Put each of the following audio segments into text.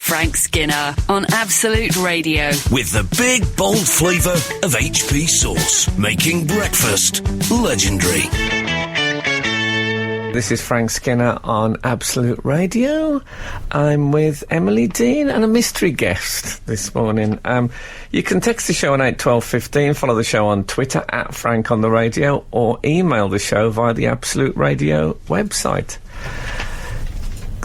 Frank Skinner on Absolute Radio. With the big, bold flavour of HP sauce, making breakfast legendary. This is Frank Skinner on Absolute Radio. I'm with Emily Dean and a mystery guest this morning. You can text the show on 81215, follow the show on Twitter at Frank on the Radio, or email the show via the Absolute Radio website.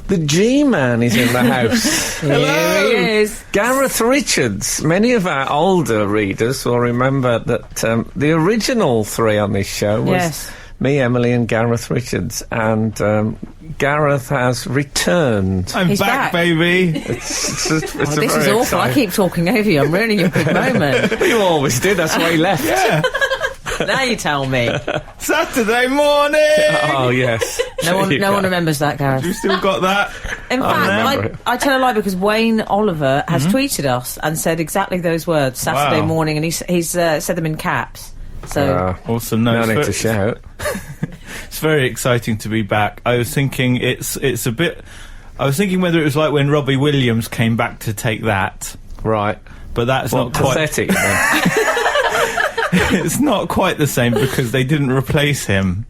The G-Man is in the house. Hello. Here he is. Gareth Richards. Many of our older readers will remember that the original three on this show was me, Emily, and Gareth Richards. And Gareth has returned. I'm back, baby. This is awful. I keep talking over you. I'm ruining your big moment. You always did. That's why he left. Yeah. Now you tell me. Saturday morning! Oh, yes. No one remembers that, Gareth. You still got that? In fact, I tell a lie because Wayne Oliver has tweeted us and said exactly those words, Saturday morning, and he's said them in caps. So awesome. No need to shout. It's very exciting to be back. I was thinking it's a bit... I was thinking whether it was like when Robbie Williams came back to take that. Right. But that's not quite... pathetic, then. It's not quite the same because they didn't replace him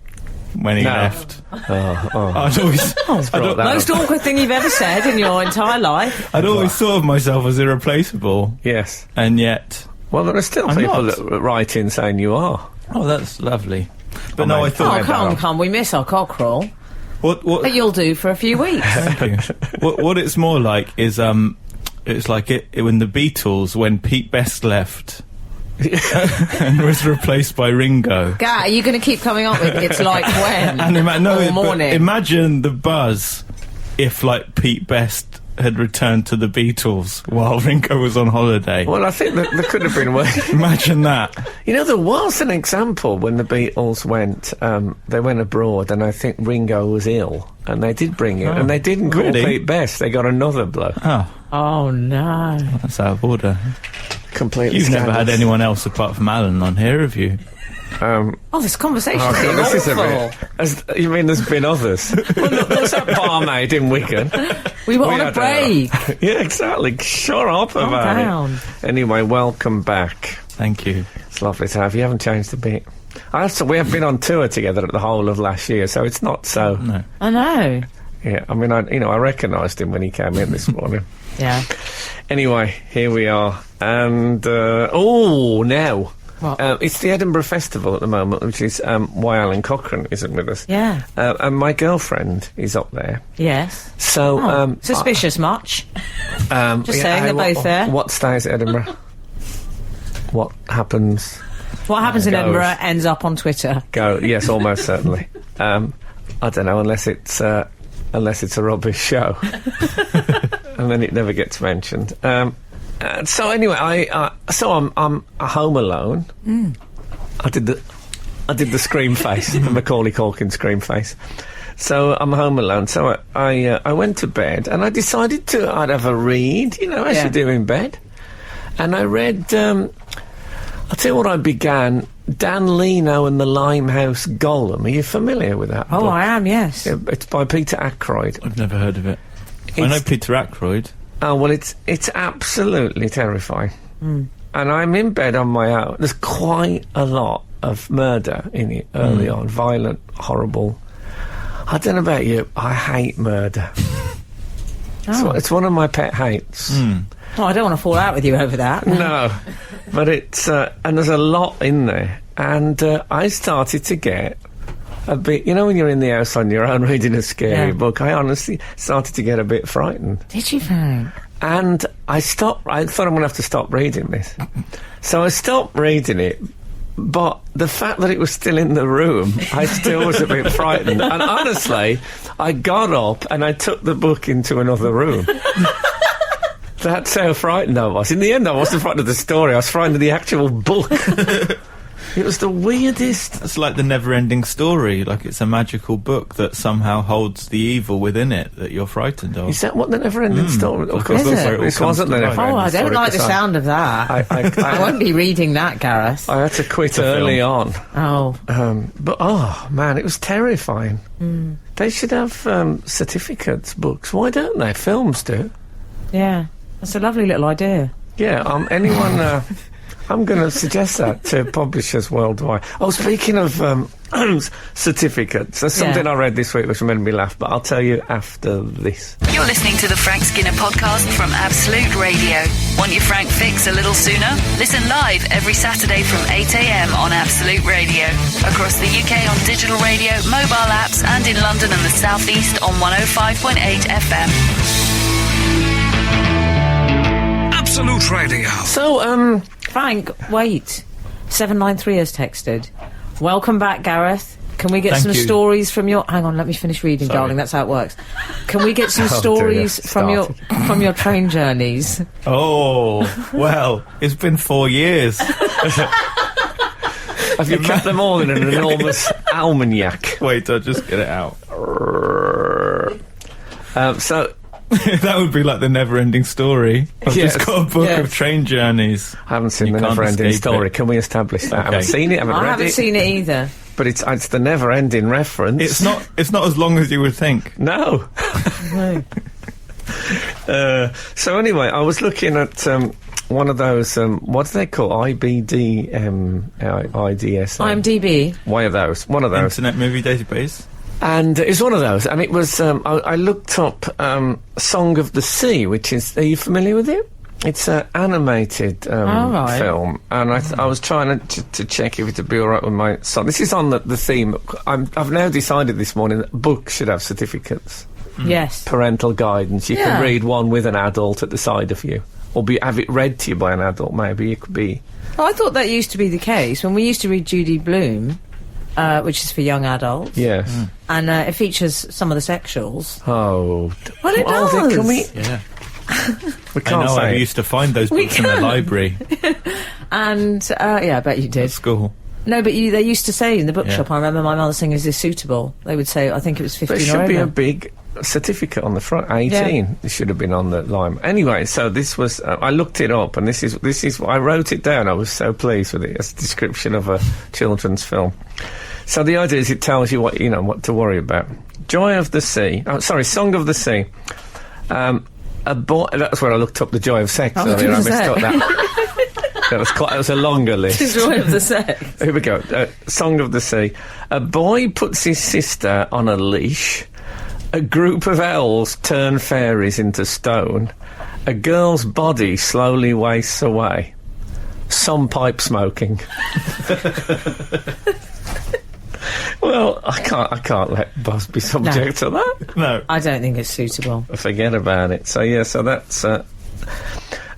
when he left. I'd always... most awkward thing you've ever said in your entire life. I'd always thought of myself as irreplaceable. Yes. And yet... Well, there are still people that write in saying you are. Oh, that's lovely. But I thought... Oh, come, we miss our cockerel. What But you'll do for a few weeks. Thank you. What it's more like is, it's like when the Beatles, when Pete Best left... and was replaced by Ringo. Are you going to keep coming up with It's Like When? And morning. Imagine the buzz if, like, Pete Best had returned to the Beatles while Ringo was on holiday. Well, I think that there could have been ways. Imagine that. You know, there was an example when the Beatles went, they went abroad, and I think Ringo was ill, and they did bring him, and they didn't call Pete Best, they got another bloke. Oh, no. That's out of order. Completely You've scandalous. never had anyone else apart from Alun on here, have you? This conversation's been this is awful. you mean there's been others? Well, look, there's that barmaid in Wigan. We were on a break. Yeah, exactly. Shut up about it. Anyway, welcome back. Thank you. It's lovely to have you. You haven't changed a bit. We have been on tour together the whole of last year, so it's not so... No. I know. Yeah, I mean, I recognised him when he came in this morning. Yeah. Anyway, here we are. And, now... it's the Edinburgh Festival at the moment, which is why Alan Cochrane isn't with us. Yeah. And my girlfriend is up there. Yes. So... suspicious much. Just saying, they're both there. What stays at Edinburgh? What happens... What happens in Edinburgh ends up on Twitter. Yes, almost certainly. I don't know, unless it's a rubbish show. And then it never gets mentioned. So anyway, I'm home alone. I did the scream face, the Macaulay Culkin scream face. So I'm home alone. So I went to bed and I decided I'd have a read, as you do in bed. And I read. I'll tell you what I began. Dan Leno and the Limehouse Golem. Are you familiar with that book? I am, yes. Yeah, it's by Peter Ackroyd. I've never heard of it. I know Peter Ackroyd. Oh, well, it's absolutely terrifying. And I'm in bed on my own. There's quite a lot of murder in it early on. Violent, horrible. I don't know about you, I hate murder. It's one of my pet hates. Oh, I don't want to fall out with you over that. No. But it's... and there's a lot in there. And I started to get a bit... You know when you're in the house on your own reading a scary book, I honestly started to get a bit frightened. Did you, Frank? And I thought I'm going to have to stop reading this. So I stopped reading it, but the fact that it was still in the room, I still was a bit frightened. And honestly, I got up and I took the book into another room. That's how frightened I was. In the end, I wasn't frightened of the story, I was frightened of the actual book. It was the weirdest... It's like the never-ending story, like it's a magical book that somehow holds the evil within it that you're frightened of. Is that what the never-ending story... Of course, this wasn't the never-ending story. Oh, I don't like the sound of that. I won't be reading that, Gareth. I had to quit early on. Oh. But, man, it was terrifying. They should have certificates, books. Why don't they? Films do. Yeah, that's a lovely little idea. Yeah, anyone... I'm going to suggest that to publishers worldwide. Oh, speaking of certificates, there's something I read this week which made me laugh, but I'll tell you after this. You're listening to the Frank Skinner podcast from Absolute Radio. Want your Frank fix a little sooner? Listen live every Saturday from 8 a.m. on Absolute Radio. Across the UK on digital radio, mobile apps, and in London and the South East on 105.8 FM. Absolute Radio. So, Frank, wait. 793 has texted. Welcome back, Gareth. Can we get Thank some you. stories from your... Hang on, let me finish reading, Sorry. darling. That's how it works. Can we get some Oh, stories dear. from your train journeys? Oh, well, it's been 4 years. have you kept them all in an enormous almanac? Wait, I'll just get it out. So... That would be like the never-ending story. I've Yes. just got a book Yes. of train journeys. I haven't seen You the can't never-ending escape story. it. Can we establish that? I haven't Okay. seen it, haven't I read haven't it. seen it either. But it's the never-ending reference. It's not as long as you would think. No. So anyway, I was looking at one of those, what do they call IBD, IDS? IMDb. One of those. Internet Movie Database. And it's one of those. And it was, I looked up Song of the Sea, which is, are you familiar with it? It's an animated right. film, and I was trying to check if it would be all right with my son. This is on the theme. I've now decided this morning that books should have certificates, Yes. parental guidance. You Yeah. can read one with an adult at the side of you, or have it read to you by an adult. Maybe it could be. Well, I thought that used to be the case. When we used to read Judy Blume, which is for young adults, Yes. and it features some of the sexuals. Oh. Well, it Oh, does. Can we? Yeah. We I can't know, I say it. used to find those We books in the can. library And, yeah, I bet you at did. school. No, but they used to say in the bookshop, Yeah. I remember my mother saying, is this suitable? They would say, I think it was 15 There or should be over. a big certificate on the front. 18. It should have been on the line. Anyway, so this was. I looked it up, and this is. I wrote it down. I was so pleased with it. It's a description of a children's film. So the idea is, it tells you what to worry about. Joy of the Sea. Oh, sorry, Song of the Sea. A boy. That's where I looked up the joy of sex I was earlier. I gonna missed say. up that. That was a longer list. The joy of the sex. Here we go. Song of the Sea. A boy puts his sister on a leash. A group of elves turn fairies into stone. A girl's body slowly wastes away. Some pipe smoking. Well, I can't let Buzz be subject to that. No. I don't think it's suitable. Forget about it. So yeah, so that's.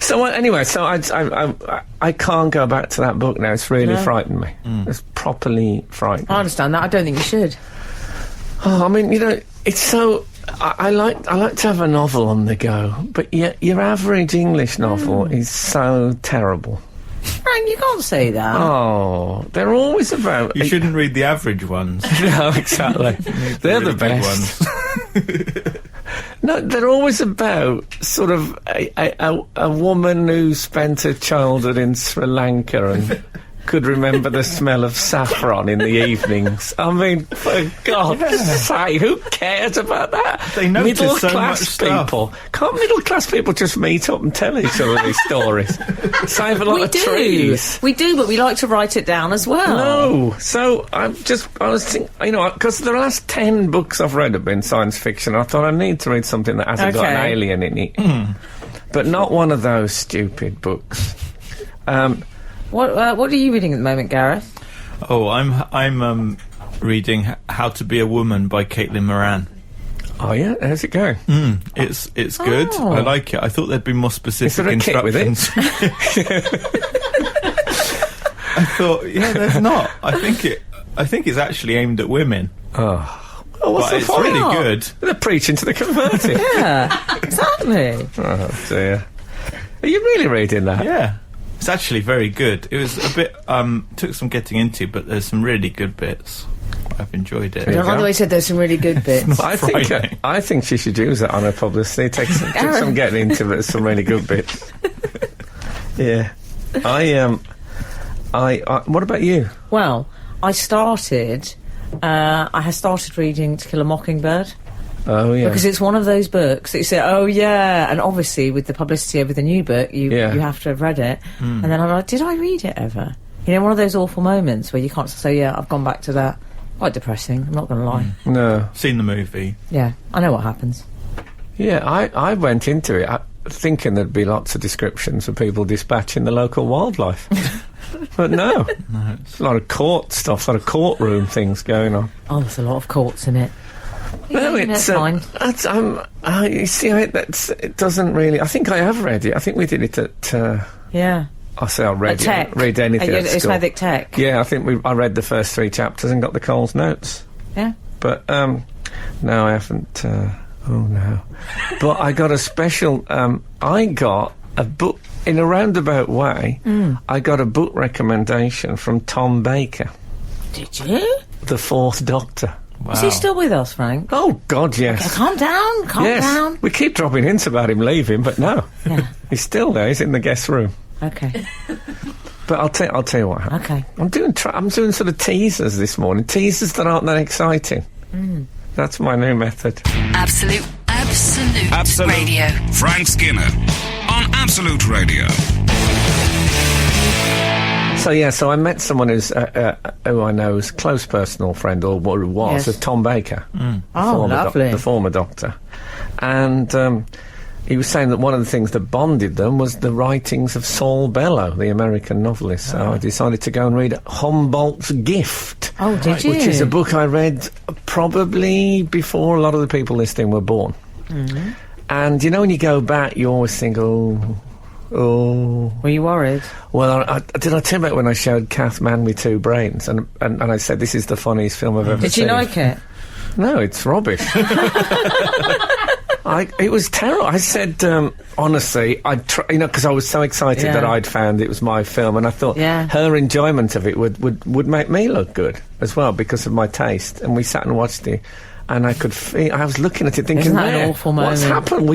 So anyway, so I can't go back to that book now. It's really frightened me. It's properly frightened me. I understand that. I don't think you should. Oh, I mean, it's so. I like to have a novel on the go, but your average English novel is so terrible. Frank, you can't say that. Oh, they're always about. You shouldn't read the average ones. No, exactly. They're Really the big best. No, they're always about sort of a woman who spent her childhood in Sri Lanka and could remember the smell of saffron in the evenings. I mean, for God's sake, who cares about that? They notice so much Middle-class stuff. people. Can't middle-class people just meet up and tell each other these stories? Save a lot We of do. trees. We do, but we like to write it down as well. No, so I was thinking, because the last 10 books I've read have been science fiction. I thought I need to read something that hasn't got an Okay. alien in it. But not one of those stupid books. What are you reading at the moment, Gareth? Oh, I'm reading How to Be a Woman by Caitlin Moran. Oh yeah, how's it going? It's good. Oh. I like it. I thought there'd be more specific there a kick with it? instructions. I thought, yeah, there's not. I think it's actually aimed at women. Oh, what's But the it's point? really good. They're preaching to the converted. Yeah, exactly. Oh dear. Are you really reading that? Yeah. It's actually very good. It was a bit took some getting into, but there's some really good bits. I've enjoyed it. I don't like the way you said there's some really good bits. I think she should use that on her publicity. Take some getting into, but there's some really good bits. Yeah. What about you? Well, I have started reading To Kill a Mockingbird. Oh, yeah. Because it's one of those books that you say, oh, yeah, and obviously with the publicity over the new book, you have to have read it. And then I'm like, did I read it ever? You know, one of those awful moments where you can't say, yeah, I've gone back to that. Quite depressing, I'm not going to lie. No. Seen the movie. Yeah, I know what happens. Yeah, I went into it thinking there'd be lots of descriptions of people dispatching the local wildlife. But no. It's a lot of court stuff, a lot of courtroom things going on. Oh, there's a lot of courts in it. No, it's fine. You see, it doesn't really. I think I have read it. I think we did it at. Yeah. I say I read Tech. it. Read anything at school. It's Medic Tech. Yeah, I think I read the first 3 chapters and got the Coles notes. Yeah. But no, I haven't. Oh no! But I got a special. I got a book in a roundabout way. I got a book recommendation from Tom Baker. Did you? The Fourth Doctor. Wow. Is he still with us, Frank? Oh God, yes. Okay, calm down. Calm down. We keep dropping hints about him leaving, but no, Yeah. he's still there. He's in the guest room. Okay. But I'll tell you what happened. Okay. I'm doing sort of teasers this morning. Teasers that aren't that exciting. That's my new method. Absolute Radio. Frank Skinner on Absolute Radio. So I met someone who I know is a close personal friend, or what it was, of Tom Baker. Oh, lovely. The former Doctor. And he was saying that one of the things that bonded them was the writings of Saul Bellow, the American novelist. So I decided to go and read Humboldt's Gift. Oh, did you? Which is a book I read probably before a lot of the people listening were born. And, you know, when you go back, you always think, oh... Were you worried? Well, did I tell you about when I showed Kath Man with 2 brains and I said, this is the funniest film I've ever seen? Did you like it? No, it's rubbish. It was terrible. I said, honestly, because I was so excited that I'd found it was my film, and I thought her enjoyment of it would make me look good as well because of my taste. And we sat and watched it, and I could feel. I was looking at it thinking, Isn't that an awful moment? What's happened?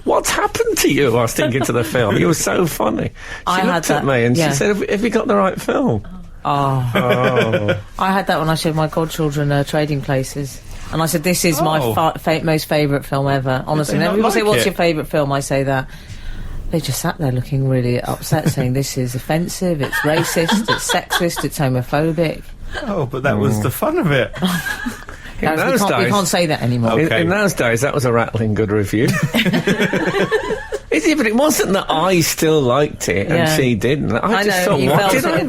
What's happened to you? I was thinking to the film. You were so funny. She looked at me and she said, have you got the right film? Oh. I had that when I showed my godchildren Trading Places. And I said, this is my most favourite film ever. Honestly, when people say, what's your favourite film? I say that. They just sat there looking really upset, saying this is offensive, it's racist, it's sexist, it's homophobic. Oh, but that was the fun of it. We can't say that anymore. Okay. In those days, that was a rattling good review. But it wasn't that I still liked it and she didn't. I just thought,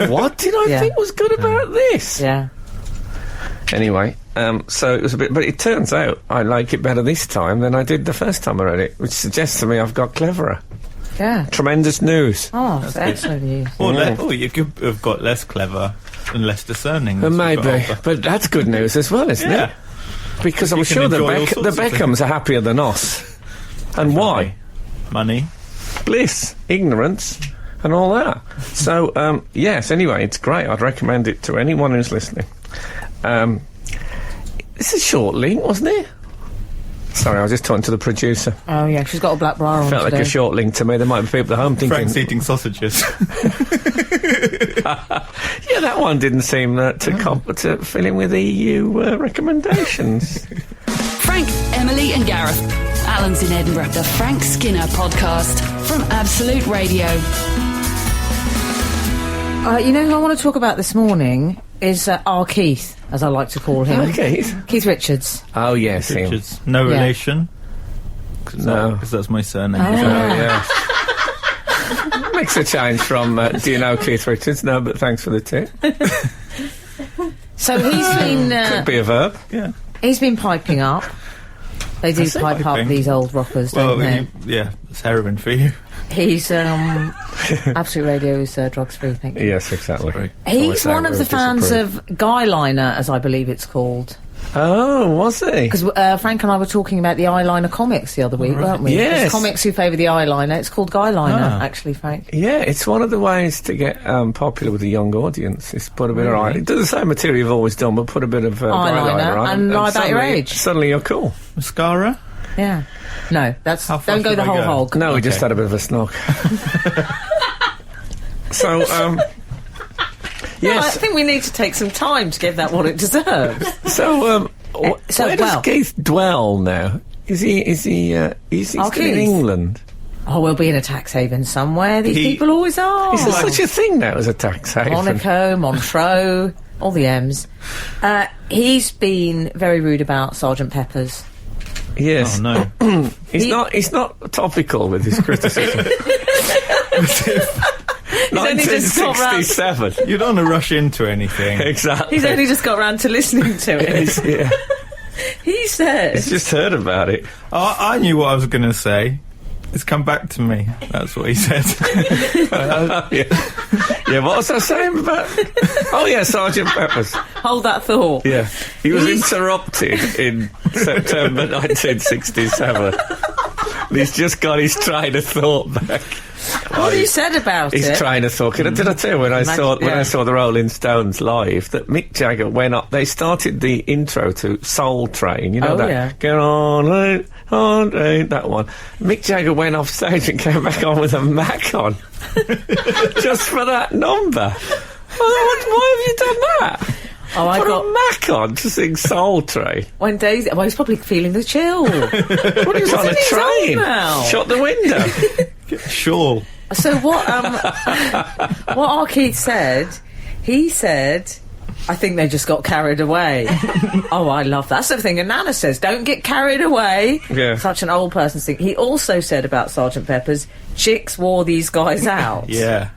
what did I think was good about this? Yeah. Anyway, so it was a bit... But it turns out I like it better this time than I did the first time I read it, which suggests to me I've got cleverer. Yeah. Tremendous news. Oh, that's excellent news. Or you could have got less clever and less discerning. Maybe. But that's good news as well, isn't it? Because I'm sure the Beckhams are happier than us. And why? Money. Bliss. Ignorance. And all that. So, yes, anyway, it's great. I'd recommend it to anyone who's listening. This is a short link, wasn't it? Sorry, I was just talking to the producer. Oh, yeah, she's got a black bra on Felt today. Like a short link to me. There might be people at home thinking... Frank's eating sausages. Yeah, that one didn't seem to fill in with EU recommendations. Frank, Emily and Gareth. Alun's in Edinburgh. The Frank Skinner Podcast from Absolute Radio. You know who I want to talk about this morning is our Keith, as I like to call him. Keith? Keith Richards. Oh, yes, Richards. No relation? No. Because that's my surname. Oh, yeah. Makes a change from, do you know Keith Richards? No, but thanks for the tip. So he's been... Could be a verb. Yeah. He's been piping up. They do pipe up these old rockers, don't they? Yeah, it's heroin for you. He's, Absolute Radio is drugs-free, thank you. Yes, exactly. He's one of the fans of Guyliner, as I believe it's called. Oh, was he? Because Frank and I were talking about the eyeliner comics the other week, weren't we? Yes. There's comics who favour the eyeliner. It's called Guyliner, actually, Frank. Yeah, it's one of the ways to get popular with a young audience. Is put a bit of eyeliner. Do the same material you've always done, but put a bit of eyeliner on. And lie about your age. Suddenly you're cool. Mascara? Yeah. No, that's... Don't go the whole hog. No, we just had a bit of a snog. So, yes. I think we need to take some time to give that what it deserves. So, Where does Keith dwell now? Is he still in England? Oh, we'll be in a tax haven somewhere. These people always are. Is there such a thing now as a tax haven? Monaco, Montreux, all the M's. He's been very rude about Sergeant Pepper's. Yes. Oh, no. He's not topical with his criticism. 1967. You don't want to rush into anything. Exactly. He's only just got round to listening to it. Yeah. He said... He's just heard about it. Oh, I knew what I was going to say. It's come back to me. That's what he said. Yeah, what was I saying about... Oh, yeah, Sergeant Pepper's. Hold that thought. Yeah. He was interrupted in September 1967. He's just got his train of thought back. What he said about it? His train of thought. Did I tell you when I saw the Rolling Stones live that Mick Jagger went up? They started the intro to Soul Train. You know that? Yeah. Get on that one. Mick Jagger went off stage and came back on with a Mac on, just for that number. Why have you done that? Oh, I got a Mac on to sing Soul Train. When Daisy... Well, he's probably feeling the chill. Well, he was on a train. Shut the window. Get a shawl. So what our Keith said, he said, I think they just got carried away. Oh, I love that. That's the thing. And Nana says, don't get carried away. Yeah. Such an old person's thing. He also said about Sergeant Pepper's, chicks wore these guys out. Yeah.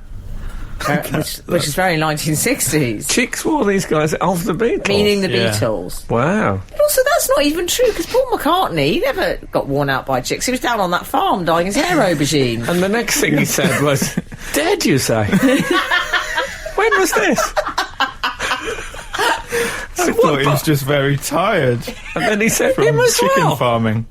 Which is very 1960s. Chicks wore these guys off the Beatles. Meaning the Beatles. Wow. But also, that's not even true, because Paul McCartney, he never got worn out by chicks. He was down on that farm dyeing his hair aubergine. And the next thing he said was, "Did you say?" When was this? I thought he was just very tired. And then he said, from chicken farming.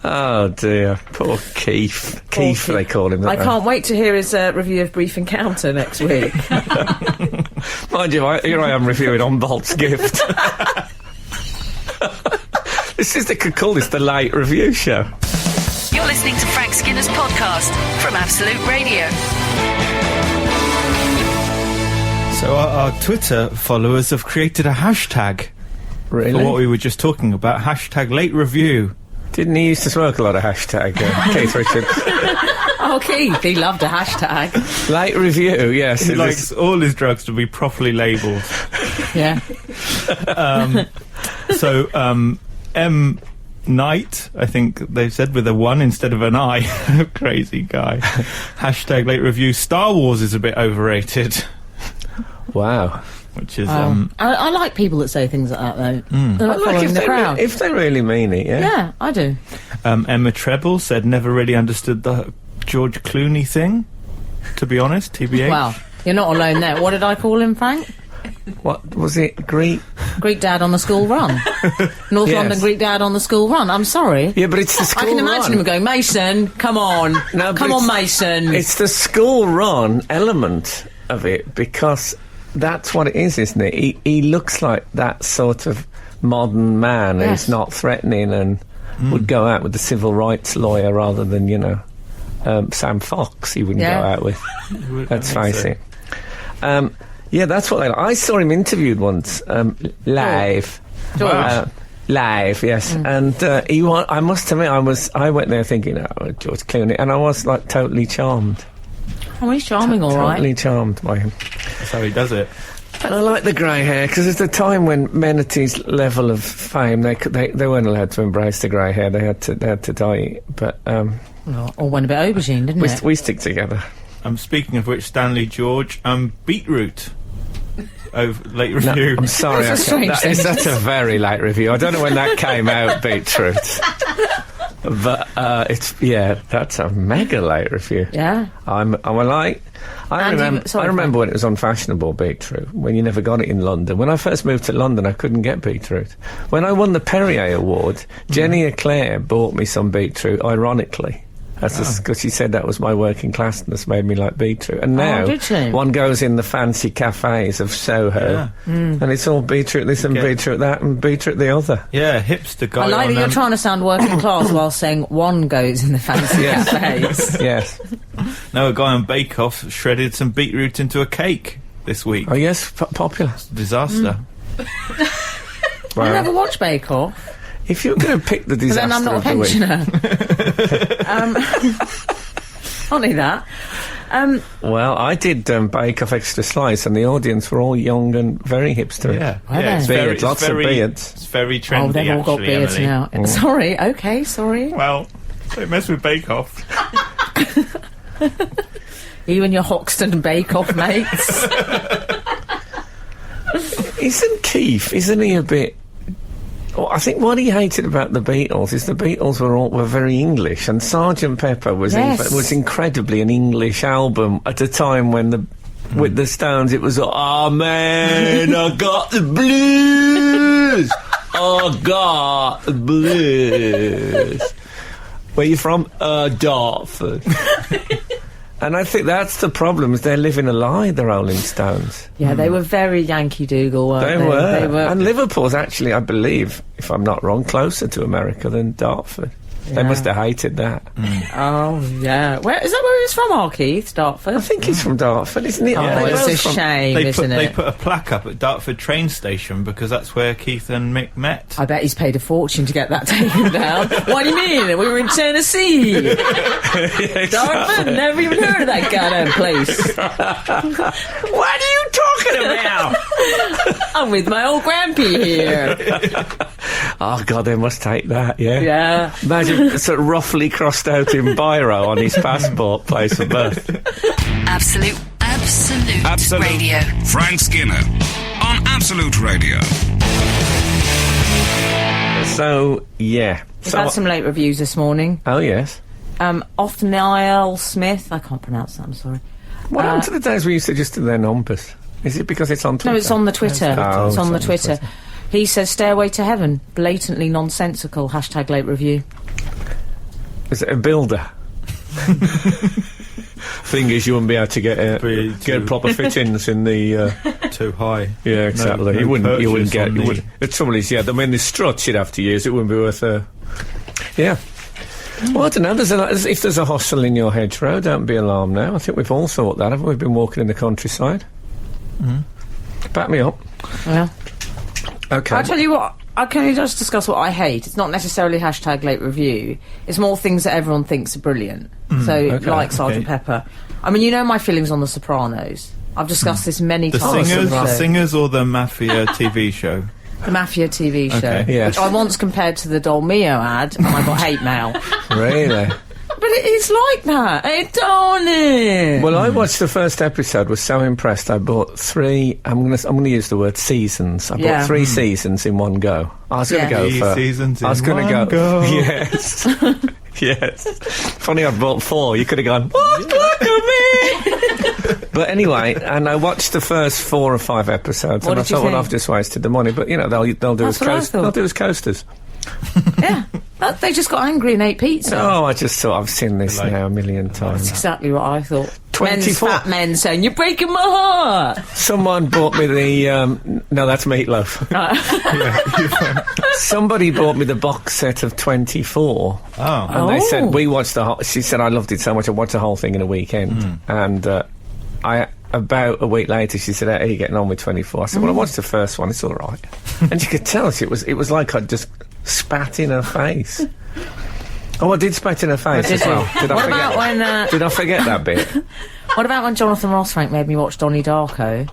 Oh dear, poor Keith. Keith, they call him. I can't wait to hear his review of Brief Encounter next week. Mind you, here I am reviewing On Bolt's Gift. They could call this the Late Review Show. You're listening to Frank Skinner's podcast from Absolute Radio. So our Twitter followers have created a hashtag. Really? For what we were just talking about. Hashtag Late Review. Didn't he used to smoke a lot of hashtag, Keith Richards? Oh, Keith, he loved a hashtag. Late Review, yes. He likes all his drugs to be properly labelled. Yeah. M. Knight, I think they've said with a 1 instead of an I. Crazy guy. Hashtag Late Review. Star Wars is a bit overrated. Wow. Which is I like people that say things like that, though. They're not following the crowd. If they really mean it, yeah. Yeah, I do. Emma Treble said never really understood the George Clooney thing, to be honest, TBH. Well, you're not alone there. What did I call him, Frank? What was it? Greek Dad on the school run. North London Greek Dad on the school run. I'm sorry. Yeah, but it's the school run. I can imagine him going, Mason, come on. No, come on, Mason. It's the school run element of it, because that's what it is, isn't it? He looks like that sort of modern man who's not threatening and would go out with the civil rights lawyer rather than, Sam Fox he wouldn't go out with. Let's face it. Yeah, that's what they like. I saw him interviewed once, live. Live, yes. And I must admit, I went there thinking, oh, George Clooney, and I was, totally charmed. Oh, he's charming, all right. Totally charmed by him. That's how he does it. And I like the grey hair, because there's a time when men at his level of fame, they weren't allowed to embrace the grey hair. They had to dye it. But all went a bit aubergine, didn't it? We stick together. Speaking of which, Stanley George, beetroot. Late review. No, I'm sorry, that's a very late review. I don't know when that came out, beetroot. But that's a mega late review. Yeah. I remember when it was unfashionable, beetroot, when you never got it in London. When I first moved to London, I couldn't get beetroot. When I won the Perrier Award, Jenny Eclair bought me some beetroot, ironically. Because she said that was my working classness made me like beetroot. And now one goes in the fancy cafes of Soho and it's all beetroot this and beetroot that and beetroot the other. Yeah, hipster guy. I like that you're trying to sound working class while saying one goes in the fancy cafes. Yes. Now a guy on Bake Off shredded some beetroot into a cake this week. Oh yes, popular. Disaster. where... I never watched Bake Off. If you're going to pick the disaster Then I'm not a of the week... pensioner. Only that. Well, I did Bake Off Extra Slice, and the audience were all young and very hipster. Yeah, It's beards, lots of beards. It's very trendy. Oh, they've all got beards Emily. now. Sorry, okay, sorry. Well, don't mess with Bake Off. You and your Hoxton Bake Off mates. Isn't he a bit... Well, I think what he hated about the Beatles is the Beatles were very English, and Sgt. Pepper was incredibly an English album at a time when with the Stones it was, oh man, I got the blues, I got the blues. Where you from? Dartford. And I think that's the problem, is they're living a lie, the Rolling Stones. Yeah, they were very Yankee Doodle, weren't they? They were. And Liverpool's actually, I believe, if I'm not wrong, closer to America than Dartford. Yeah. They must have hated that. Oh, yeah. Is that where he was from, Keith? Dartford? I think he's from Dartford, isn't he? Oh, it's a shame, isn't it? They put a plaque up at Dartford train station because that's where Keith and Mick met. I bet he's paid a fortune to get that taken down. What do you mean? We were in Tennessee. Exactly. Dartford? Never even heard of that goddamn place. What are you talking about? I'm with my old grampy here. Oh, God, they must take that, yeah? Yeah. Imagine sort of roughly crossed out in biro on his passport, place of birth. Absolute Radio. Frank Skinner on Absolute Radio. So, yeah. We've had some late reviews this morning. Oh, yes. Othniel Smith. I can't pronounce that, I'm sorry. What happened to the days we used to just do their numbers? Is it because it's on Twitter? No, it's on the Twitter. Oh, it's on the Twitter. He says, Stairway to Heaven, blatantly nonsensical, #late review. Is it a builder? Thing is, you wouldn't be able to get proper fittings in the... Too high. Yeah, exactly. You wouldn't get... The trouble is, I mean, the struts you'd have to use, it wouldn't be worth a... Yeah. Well, I don't know, if there's a hostel in your hedgerow, don't be alarmed now. I think we've all thought that, haven't we? We've been walking in the countryside. Back me up. Yeah. Okay. I'll tell you what, can we just discuss what I hate? It's not necessarily #late review. It's more things that everyone thinks are brilliant. Like Sgt. Pepper. I mean, you know my feelings on The Sopranos. I've discussed this many times. The singers or the Mafia TV show? The Mafia TV show. Yes. Which I once compared to the Dolmio ad, and I got hate mail. Really? But it is like that, don't it? Well, I watched the first episode, was so impressed, I bought 3, I'm gonna use the word seasons. I bought 3 seasons in one go. I was gonna go for... 3 seasons in I was gonna go. Yes. Yes. Funny I bought 4, you could have gone, what? Look at me! But anyway, and I watched the first 4 or 5 episodes, and I thought, well, I've just wasted the money, but, they'll do as coasters. Yeah. They just got angry and ate pizza. Oh, I just thought, I've seen this now a million times. That's exactly what I thought. 24. Fat men saying, you're breaking my heart. Someone bought me the, no, that's Meatloaf. Somebody bought me the box set of 24. Oh. And they said, she said, I loved it so much, I watched the whole thing in a weekend. And, about a week later, she said, how are you getting on with 24? I said, well, I watched the first one, it's all right. And you could tell it was like I'd just spat in her face. Oh, I did spat in her face as well. Did I forget that bit? What about when Jonathan Ross Frank made me watch Donnie Darko?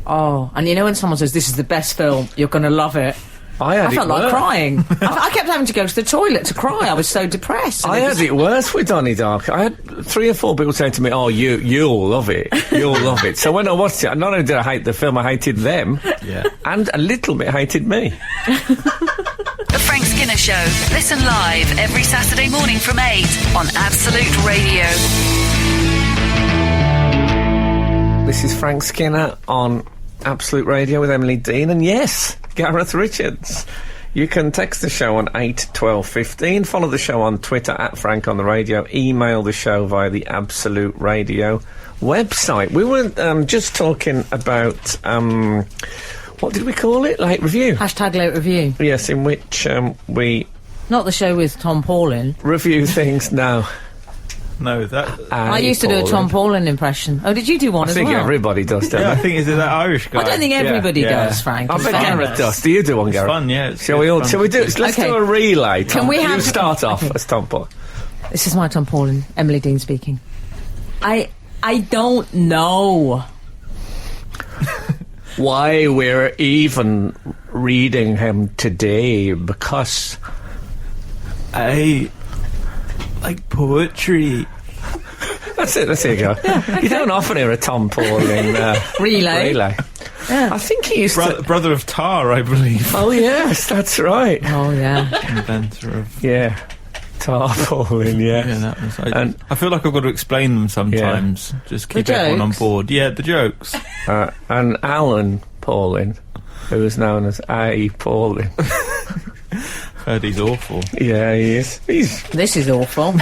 Oh, and you know when someone says, this is the best film, you're going to love it. I felt like crying. I kept having to go to the toilet to cry. I was so depressed. I had it worse with Donnie Darko. I had 3 or 4 people saying to me, oh, you'll love it. You'll love it. So when I watched it, not only did I hate the film, I hated them. Yeah. And a little bit hated me. The Frank Skinner Show. Listen live every Saturday morning from 8 on Absolute Radio. This is Frank Skinner on Absolute Radio with Emily Dean, and yes, Gareth Richards. You can text the show on 8 12 15, follow the show on Twitter at Frank on the Radio, email the show via the Absolute Radio website. We were just talking about, what did we call it? Late review. #late review. Yes, in which we... Not the show with Tom Paulin. Review things now. No, that... I used to do a Tom Paulin impression. Oh, did you do one as well? I think everybody does, don't Yeah, I they? think is it that Irish guy? I don't think everybody does, Frank. I bet Gareth does. Do you do one, Gareth? Fun, yeah. Shall we do it? Let's do a relay, Tom. Can we have... You start off as Tom Paul. This is my Tom Paulin. Emily Dean speaking. I don't know why we're even reading him today, because I like poetry. That's it. There you go. You don't often hear a Tom Paulin relay. Yeah. I think he used to... Brother of Tar, I believe. Oh, yes, that's right. Oh, yeah. Inventor of... Yeah. Tar Paulin, yeah. Yeah, that was... I feel like I've got to explain them sometimes. Yeah. Just keep everyone on board. Yeah, the jokes. And Alun Paulin, who is known as A. Paulin. Heard he's awful. Yeah, he is. This is awful.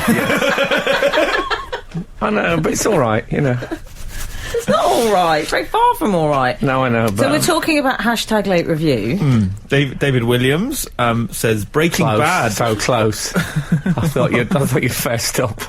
I know, but it's all right, you know. It's not all right. It's very far from all right. No, I know, but... So we're talking about hashtag late review. David Williams says Breaking Bad. So close. I thought you fessed up.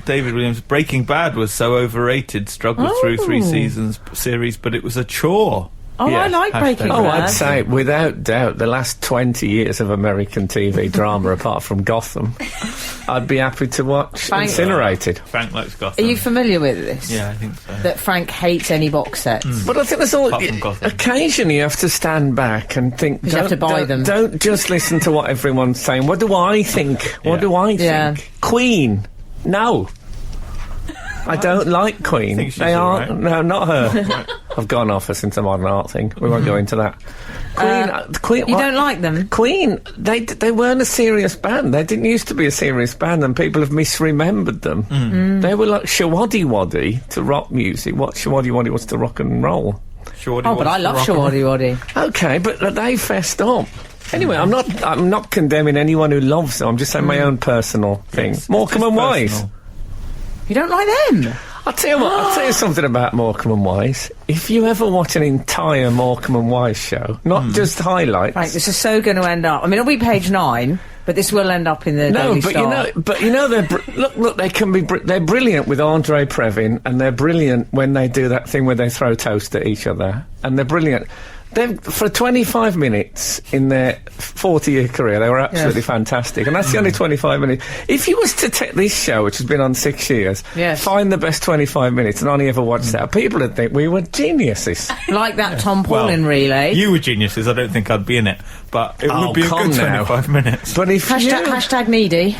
David Williams, Breaking Bad was so overrated, struggled through 3 seasons series, but it was a chore. Oh, yeah. I like Breaking Bad. Oh, I'd say, without doubt, the last 20 years of American TV drama, apart from Gotham, I'd be happy to watch Incinerated. Frank likes Gotham. Are you familiar with this? Yeah, I think so. That Frank hates any box sets. But I think there's occasionally you have to stand back and think. You have to buy them. Don't just listen to what everyone's saying. What do I think? What do I think? Yeah. Queen. No. I don't like Queen. Think she's they are right. No, not her. I've gone off her since the modern art thing. We won't go into that. Queen. You don't like them? Queen. They weren't a serious band. They didn't used to be a serious band, and people have misremembered them. They were like Shawaddy Waddy to rock music. What Shawaddy Waddy was to rock and roll. But I love Shawaddy Waddy. Okay, but they fessed up. Anyway, I'm not condemning anyone who loves them. I'm just saying my own personal thing. Morecambe and Wise. You don't like them? I'll tell you what, I'll tell you something about Morecambe and Wise. If you ever watch an entire Morecambe and Wise show, not just highlights... Right, this is so going to end up... I mean, it'll be page 9, but this will end up in the Daily Star. But you know, look, they can be... they're brilliant with Andre Previn, and they're brilliant when they do that thing where they throw toast at each other, and they're brilliant. For 25 minutes in their 40-year career, they were absolutely fantastic. And that's the only 25 minutes. If you was to take this show, which has been on 6 years, find the best 25 minutes and only ever watch that, people would think we were geniuses. Like that Tom Paulin relay. You were geniuses. I don't think I'd be in it. But it would be a good 25 minutes. But if hashtag needy.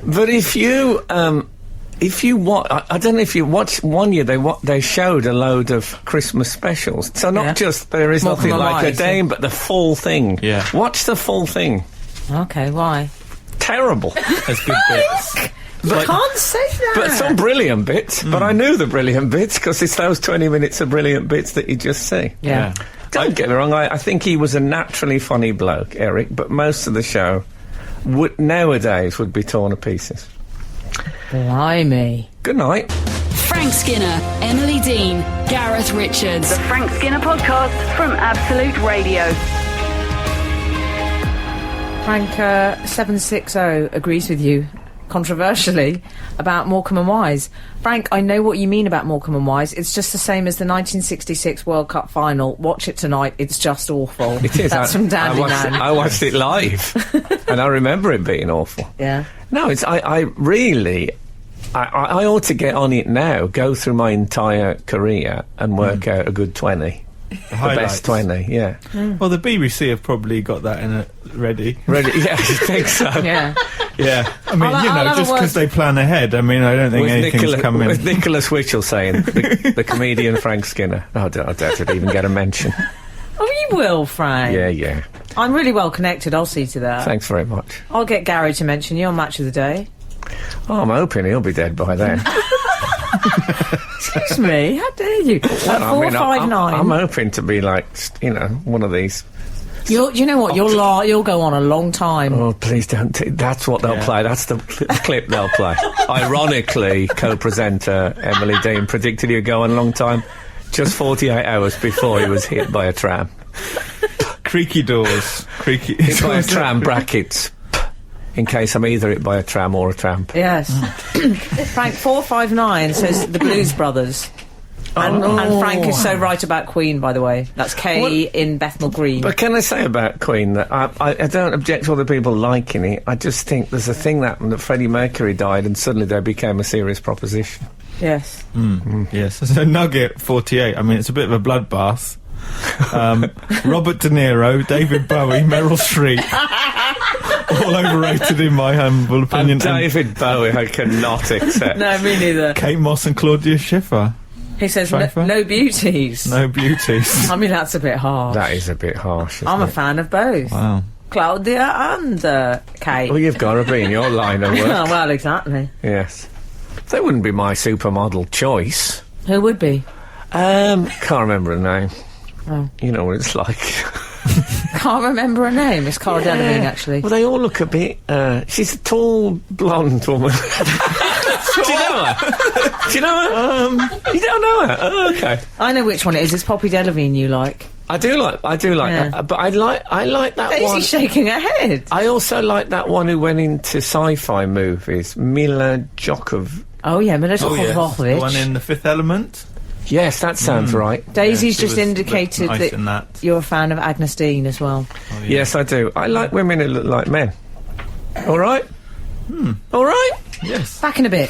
But if you watch, I don't know if you watched one year, they showed a load of Christmas specials. So not just There Is Nothing Like a Dame, but the full thing. Yeah. Watch the full thing. Okay, why? Terrible. There's good bits. But can't say that. But some brilliant bits. But I knew the brilliant bits because it's those 20 minutes of brilliant bits that you just see. Yeah. Don't get me wrong, I think he was a naturally funny bloke, Eric, but most of the show nowadays would be torn to pieces. Blimey. Good night. Frank Skinner, Emily Dean, Gareth Richards. The Frank Skinner Podcast from Absolute Radio. Frank 760 agrees with you, controversially, about Morecambe and Wise. Frank, I know what you mean about Morecambe and Wise. It's just the same as the 1966 World Cup final. Watch it tonight. It's just awful. It is. That's from Dandy Man. I watched it live, and I remember it being awful. Yeah. No, I really ought to get on it now, go through my entire career and work out a good 20. The best 20, yeah. Well, the BBC have probably got that ready. Yeah, I think so. Yeah. Yeah. I mean, just because they plan ahead, I mean, I don't think anything's coming. With Nicholas Witchell saying, the comedian Frank Skinner. I doubt it'd even get a mention. Oh, you will, Frank. Yeah. I'm really well connected, I'll see to that. Thanks very much. I'll get Gary to mention you on Match of the Day. Oh, I'm hoping he'll be dead by then. Excuse me, how dare you? Well, 459. I'm hoping to be like, one of these... You know what? You'll go on a long time. Oh, please don't. That's what they'll play. That's the clip they'll play. Ironically, co-presenter Emily Dean predicted he'd go on a long time just 48 hours before he was hit by a tram. Creaky doors. Hit by a tram, brackets. in case I'm either hit by a tram or a tramp. Yes. Frank 459 says the Blues Brothers. And Frank is so right about Queen, by the way. That's Kay in Bethnal Green. But can I say about Queen that I don't object to other people liking it. I just think there's a thing that happened that Freddie Mercury died and suddenly they became a serious proposition. Yes. Yes. So Nugget 48. I mean, it's a bit of a bloodbath. Robert De Niro, David Bowie, Meryl Streep. All overrated in my humble opinion. And David Bowie, I cannot accept. No, me neither. Kate Moss and Claudia Schiffer. He says no beauties. No beauties. I mean, that's a bit harsh. That is a bit harsh. I'm a fan of both. Wow. Claudia and Kate. Well, you've got to be in your line of work. Well, exactly. Yes. They wouldn't be my supermodel choice. Who would be? Can't remember her name. Oh. You know what it's like. Can't remember her name. It's Cara Delevingne, actually. Well, they all look a bit... she's a tall, blonde woman. Do you know her? Do you know her? You don't know her? Oh, okay. I know which one it is. It's Poppy Delevingne you like. I do like that. But I like that one. Daisy's shaking her head. I also like that one who went into sci-fi movies. Mila Jovovich. Oh, yeah, Mila Jovovich. The one in The Fifth Element? Yes, that sounds right. Daisy's just indicated nice that you're a fan of Agnes Dean as well. Oh, yeah. Yes, I do. I like women who look like men. All right? All right? Yes. Back in a bit.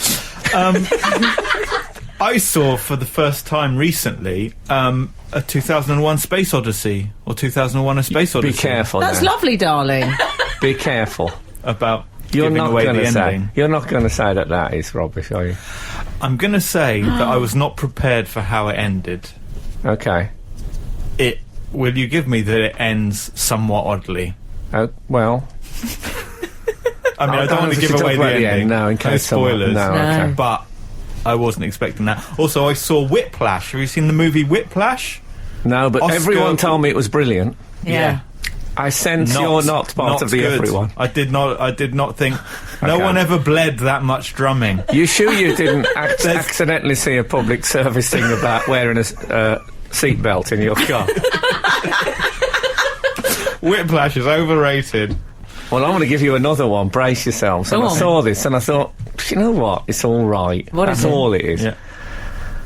I saw for the first time recently a 2001 Space Odyssey, or 2001 A Space Odyssey. Be careful That's now. lovely, darling. Be careful. About You're giving not away going the to say. ending. You're not going to say that is rubbish, are you? I'm going to say that I was not prepared for how it ended. Okay. Will you give me that it ends somewhat oddly? Oh, well... I mean, I don't want to give away the ending. No, in case spoilers. No, okay. But I wasn't expecting that. Also, I saw Whiplash. Have you seen the movie Whiplash? No, but everyone told me it was brilliant. Yeah. I sense you're not part of the good. everyone. I did not think... No one ever bled that much drumming. You sure you didn't accidentally see a public service thing about wearing a seatbelt in your car? Whiplash is overrated. Well, I'm going to give you another one. Brace yourselves. And I saw this and I thought, you know what? It's all right. That's all it is. Yeah.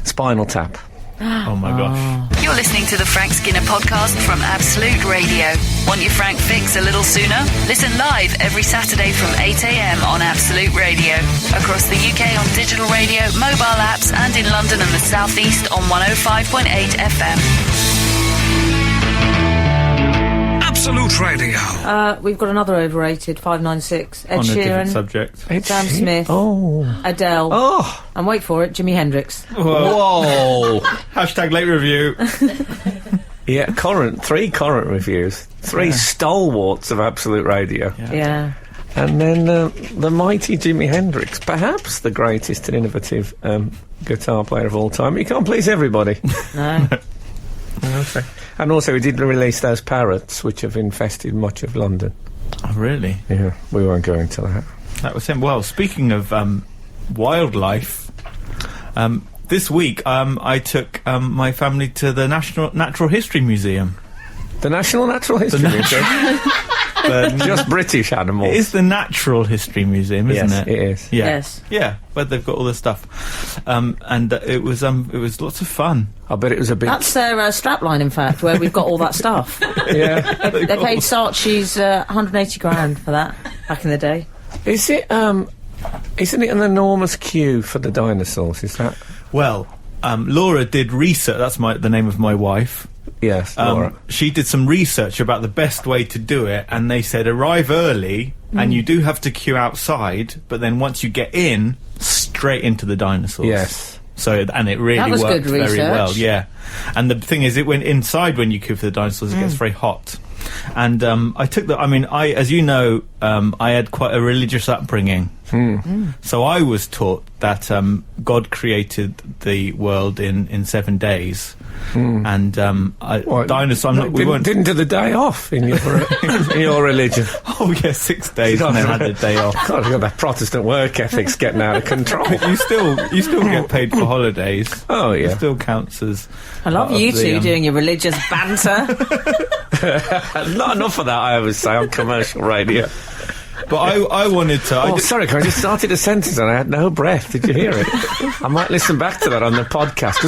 Spinal Tap. Oh my gosh. You're listening to the Frank Skinner podcast from Absolute Radio. Want your Frank fix a little sooner? Listen live every Saturday from 8 a.m. on Absolute Radio. Across the UK on digital radio, mobile apps, and in London and the South East on 105.8 FM. Absolute Radio. We've got another overrated, 596. Ed On a different Sheeran, subject. Sam Smith, Oh. Adele, Oh. and wait for it, Jimi Hendrix. Whoa. Hashtag late review. Yeah, three current reviews. Three stalwarts of Absolute Radio. Yeah. And then the mighty Jimi Hendrix, perhaps the greatest and innovative guitar player of all time. You can't please everybody. No. Okay. And also, he did release those parrots, which have infested much of London. Oh, really? Yeah, we won't go into that. That was him. Well, speaking of wildlife, this week I took my family to the National Natural History Museum. The National Natural History Museum? Just British animals. It is the Natural History Museum, isn't it? Yes, it is. Yeah. Yes. Yeah, but they've got all this stuff. And it was lots of fun. I bet it was a bit... That's their strapline, in fact, where we've got all that stuff. Yeah. They paid Saatchi's 180 grand for that back in the day. Is it, isn't it an enormous queue for the dinosaurs? Is that... Well, Laura did research. That's the name of my wife. Yes, Laura. She did some research about the best way to do it, and they said arrive early, and you do have to queue outside, but then once you get in, straight into the dinosaurs. Yes. So, and it really was worked good very research. well, yeah. And the thing is, it went inside when you queue for the dinosaurs, it gets very hot. And I took as you know, I had quite a religious upbringing. So I was taught that God created the world in 7 days. And dinosaurs. We weren't. Didn't do the day off in your religion. Oh yeah, 6 days and then had the day off. God, you've got that Protestant work ethic's getting out of control. You still get paid for holidays. Oh yeah, it still counts as. I love you two doing your religious banter. Not enough of that, I always say on commercial radio. But I wanted to. Sorry, I just started a sentence and I had no breath. Did you hear it? I might listen back to that on the podcast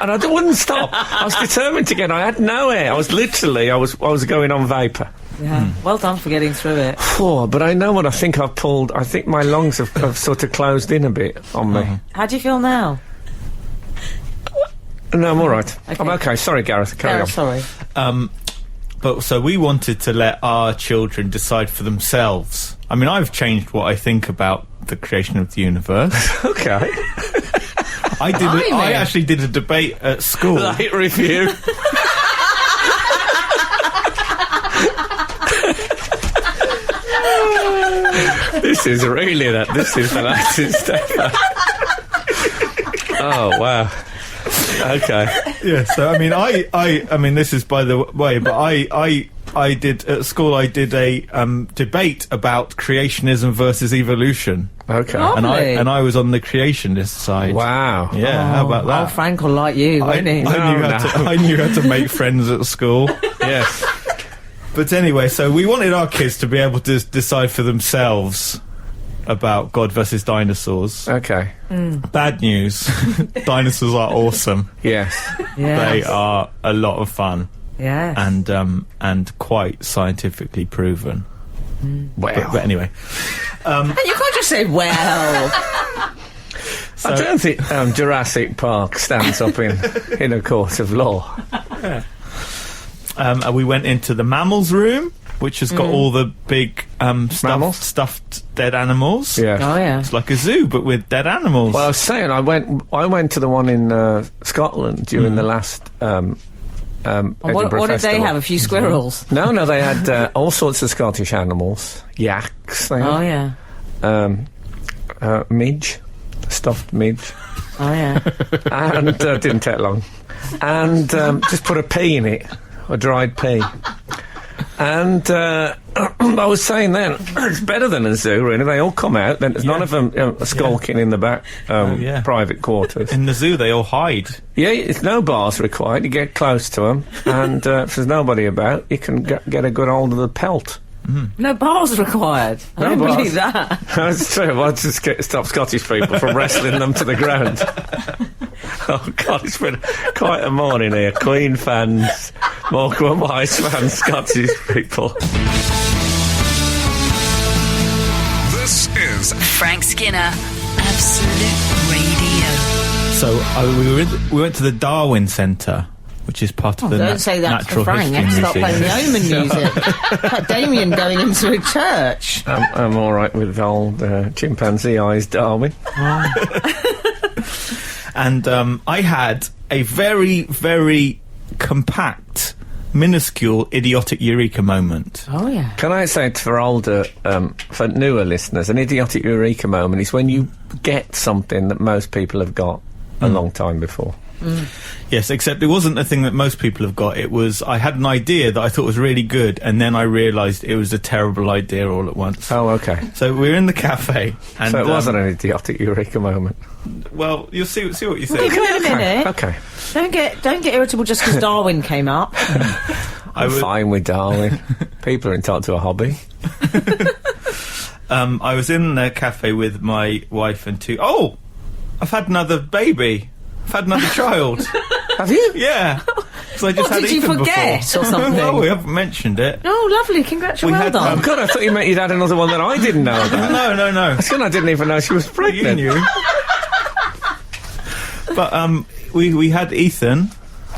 and I wouldn't stop. I was determined to get. I had no air. I was going on vapour. Yeah. Well done for getting through it. But I know what I think I've pulled. I think my lungs have sort of closed in a bit on me. How do you feel now? No, I'm all right. Okay. I'm okay. Sorry, Gareth. Carry on. Sorry. But so we wanted to let our children decide for themselves. I mean, I've changed what I think about the creation of the universe. Okay. I actually did a debate at school. Late review. This is the latest step. Oh wow. Okay. Yeah. So I mean, this is by the way, but I did at school. I did a debate about creationism versus evolution. Okay. And I was on the creationist side. Wow. Yeah. How about that? Oh, Frank will like you, won't he? I knew how to make friends at school. Yes. But anyway, so we wanted our kids to be able to decide for themselves about God versus dinosaurs. Okay. Bad news. Dinosaurs are awesome. Yes. They are a lot of fun. Yeah. And quite scientifically proven. Well. But anyway. You can't just say, well. I don't think Jurassic Park stands up in a court of law. Yeah. And we went into the mammals room, which has got all the big stuffed dead animals. Yeah. Oh yeah. It's like a zoo, but with dead animals. Well, I was saying, I went to the one in Scotland during the last Edinburgh What did they Festival. have? A few squirrels? No, they had all sorts of Scottish animals. Yaks. They had. Oh yeah. Midge. Stuffed midge. Oh yeah. And didn't take long. And just put a pea in it. A dried pea. And I was saying then, it's better than a zoo, really. They all come out. Then there's none of them skulking in the back private quarters. In the zoo, they all hide. Yeah, it's no bars required. You get close to them, and if there's nobody about, you can get a good hold of the pelt. No bars required. I don't bars. believe that. That's true. I'll just stop Scottish people from wrestling them to the ground. Oh, God, it's been quite a morning here. Queen fans, Morecambe Wise fans, Scottish people. This is Frank Skinner, Absolute Radio. So we went to the Darwin Centre, which is part of the Don't say that Natural to Frank. You History have to start Museum. playing the Omen music. Like Damien going into a church. I'm all right with old chimpanzee eyes, Darwin. And I had a very, very compact, minuscule, idiotic eureka moment. Oh yeah. Can I say for for newer listeners, an idiotic eureka moment is when you get something that most people have got a long time before. Yes, except it wasn't a thing that most people have got. It was, I had an idea that I thought was really good, and then I realised it was a terrible idea all at once. Oh, okay. So we're in the cafe, and So it wasn't an idiotic eureka moment. well, you'll see what you We'll give think. you a minute. Okay. Don't get irritable just because Darwin came up. I'm fine with Darwin. People are entitled to a hobby. I was in the cafe with my wife and two. Oh, I've had another baby. I've had another child. Have you? Yeah. So I just What, had did you Ethan forget before. or something? No, we haven't mentioned it. Oh, lovely. Congratulations. We had, Well done. Oh, God, I thought you meant you'd had another one that I didn't know about. No. I didn't even know she was You pregnant. knew. But we had Ethan.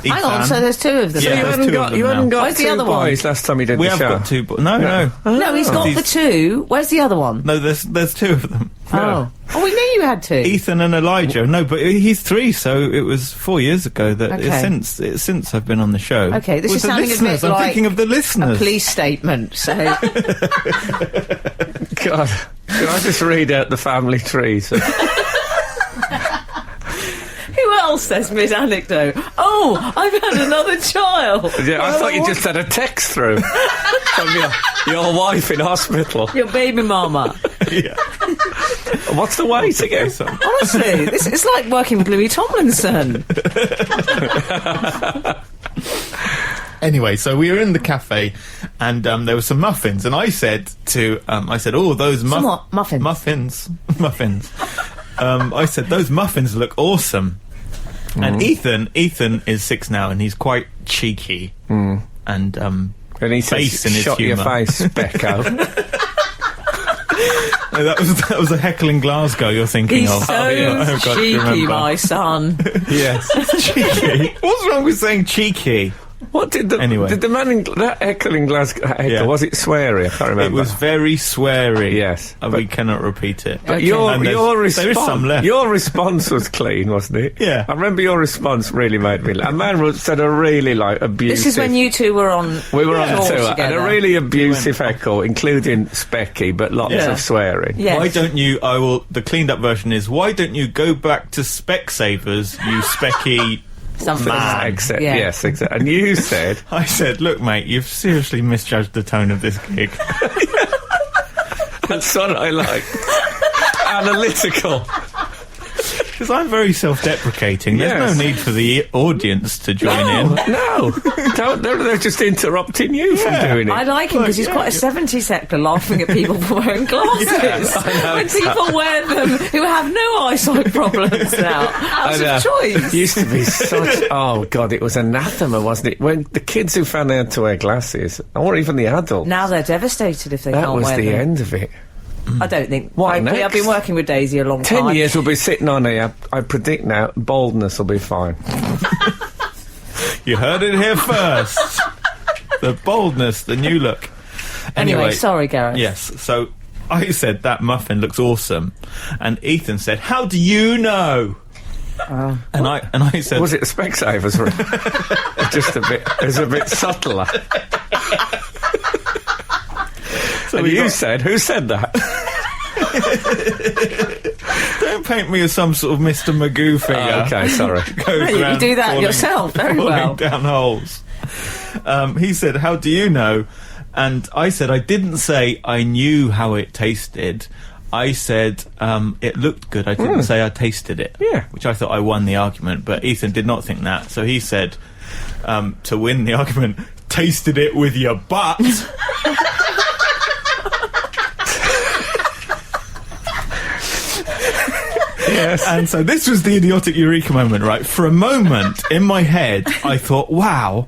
Hang on, so there's two of them. Yeah, You there's hadn't two got, of them you hadn't now. got Where's the two other one? boys last time you did We the have show. got two. No. No, he's got the two. Where's the other one? No, there's two of them. Oh, we knew you had two. Ethan and Elijah. No, but he's 3, so it was 4 years ago that Okay. since I've been on the show. Okay, this With is the sounding a listeners. bit I'm like thinking of the a listeners. police statement. So, God, can I just read out the family trees? who else says mid-anecdote? Oh, I've had another child. Yeah, I thought you just had a text through from your wife in hospital. Your baby mama. Yeah. What's the weight again? Honestly, it's like working with Louis Tomlinson. Anyway, so we were in the cafe, and there were some muffins, and I said, "Oh, those muffins. Muffins." I said, "Those muffins look awesome." And Ethan is 6 now, and he's quite cheeky, and he says, base in his "Shot humour. your face, Becco." No, that was a heckle in Glasgow you're thinking He's of. so I've got to cheeky, remember. my son. Yes. Cheeky. What's wrong with saying cheeky? What did the man in that heckle in Glasgow, was it sweary? I can't remember. It was very sweary. Yes. And we cannot repeat it. But Okay. your there is some left. Your response was clean, wasn't it? Yeah. I remember your response really made me laugh. A man said a really, abusive... This is when you two were on We were on tour, together. and a really abusive heckle, including Specky, but lots of swearing. Yes. Why don't you... the cleaned up version is, why don't you go back to Specsavers, you Specky... Something. Man. Except, Yeah. Yes, exactly. And you said... I said, look, mate, you've seriously misjudged the tone of this gig. That's what I like. Analytical. Because I'm very self-deprecating. There's Yes. no need for the audience to join in. No. They're just interrupting you from doing it. I like him because he's quite a 70s actor, laughing at people for wearing glasses. When people wear them who have no eyesight problems now. Out of choice. Used to be such... Oh, God, it was anathema, wasn't it? When the kids who found they had to wear glasses, or even the adults... Now they're devastated if they that can't was wear the them. end of it. I don't think. What Frankly, next? I've been working with Daisy a long 10 time. years we'll be sitting on here. I predict now, baldness will be fine. You heard it here first. The boldness, the new look. Anyway, sorry, Gareth. Yes, so I said that muffin looks awesome, and Ethan said, "How do you know?" And I said, Was it the Specsavers? Just a bit. It was a bit subtler. So And we you got- said, who said that? "Don't paint me as some sort of Mr. Magoo figure." Oh, okay, sorry. Goes You round do that falling- yourself very falling well. down holes. He said, "How do you know?" And I said, I didn't say I knew how it tasted. I said it looked good. I didn't say I tasted it. Yeah. Which I thought I won the argument, but Ethan did not think that. So he said, to win the argument, tasted it with your butt. Yes. And so this was the idiotic eureka moment, right? For a moment, in my head, I thought, wow,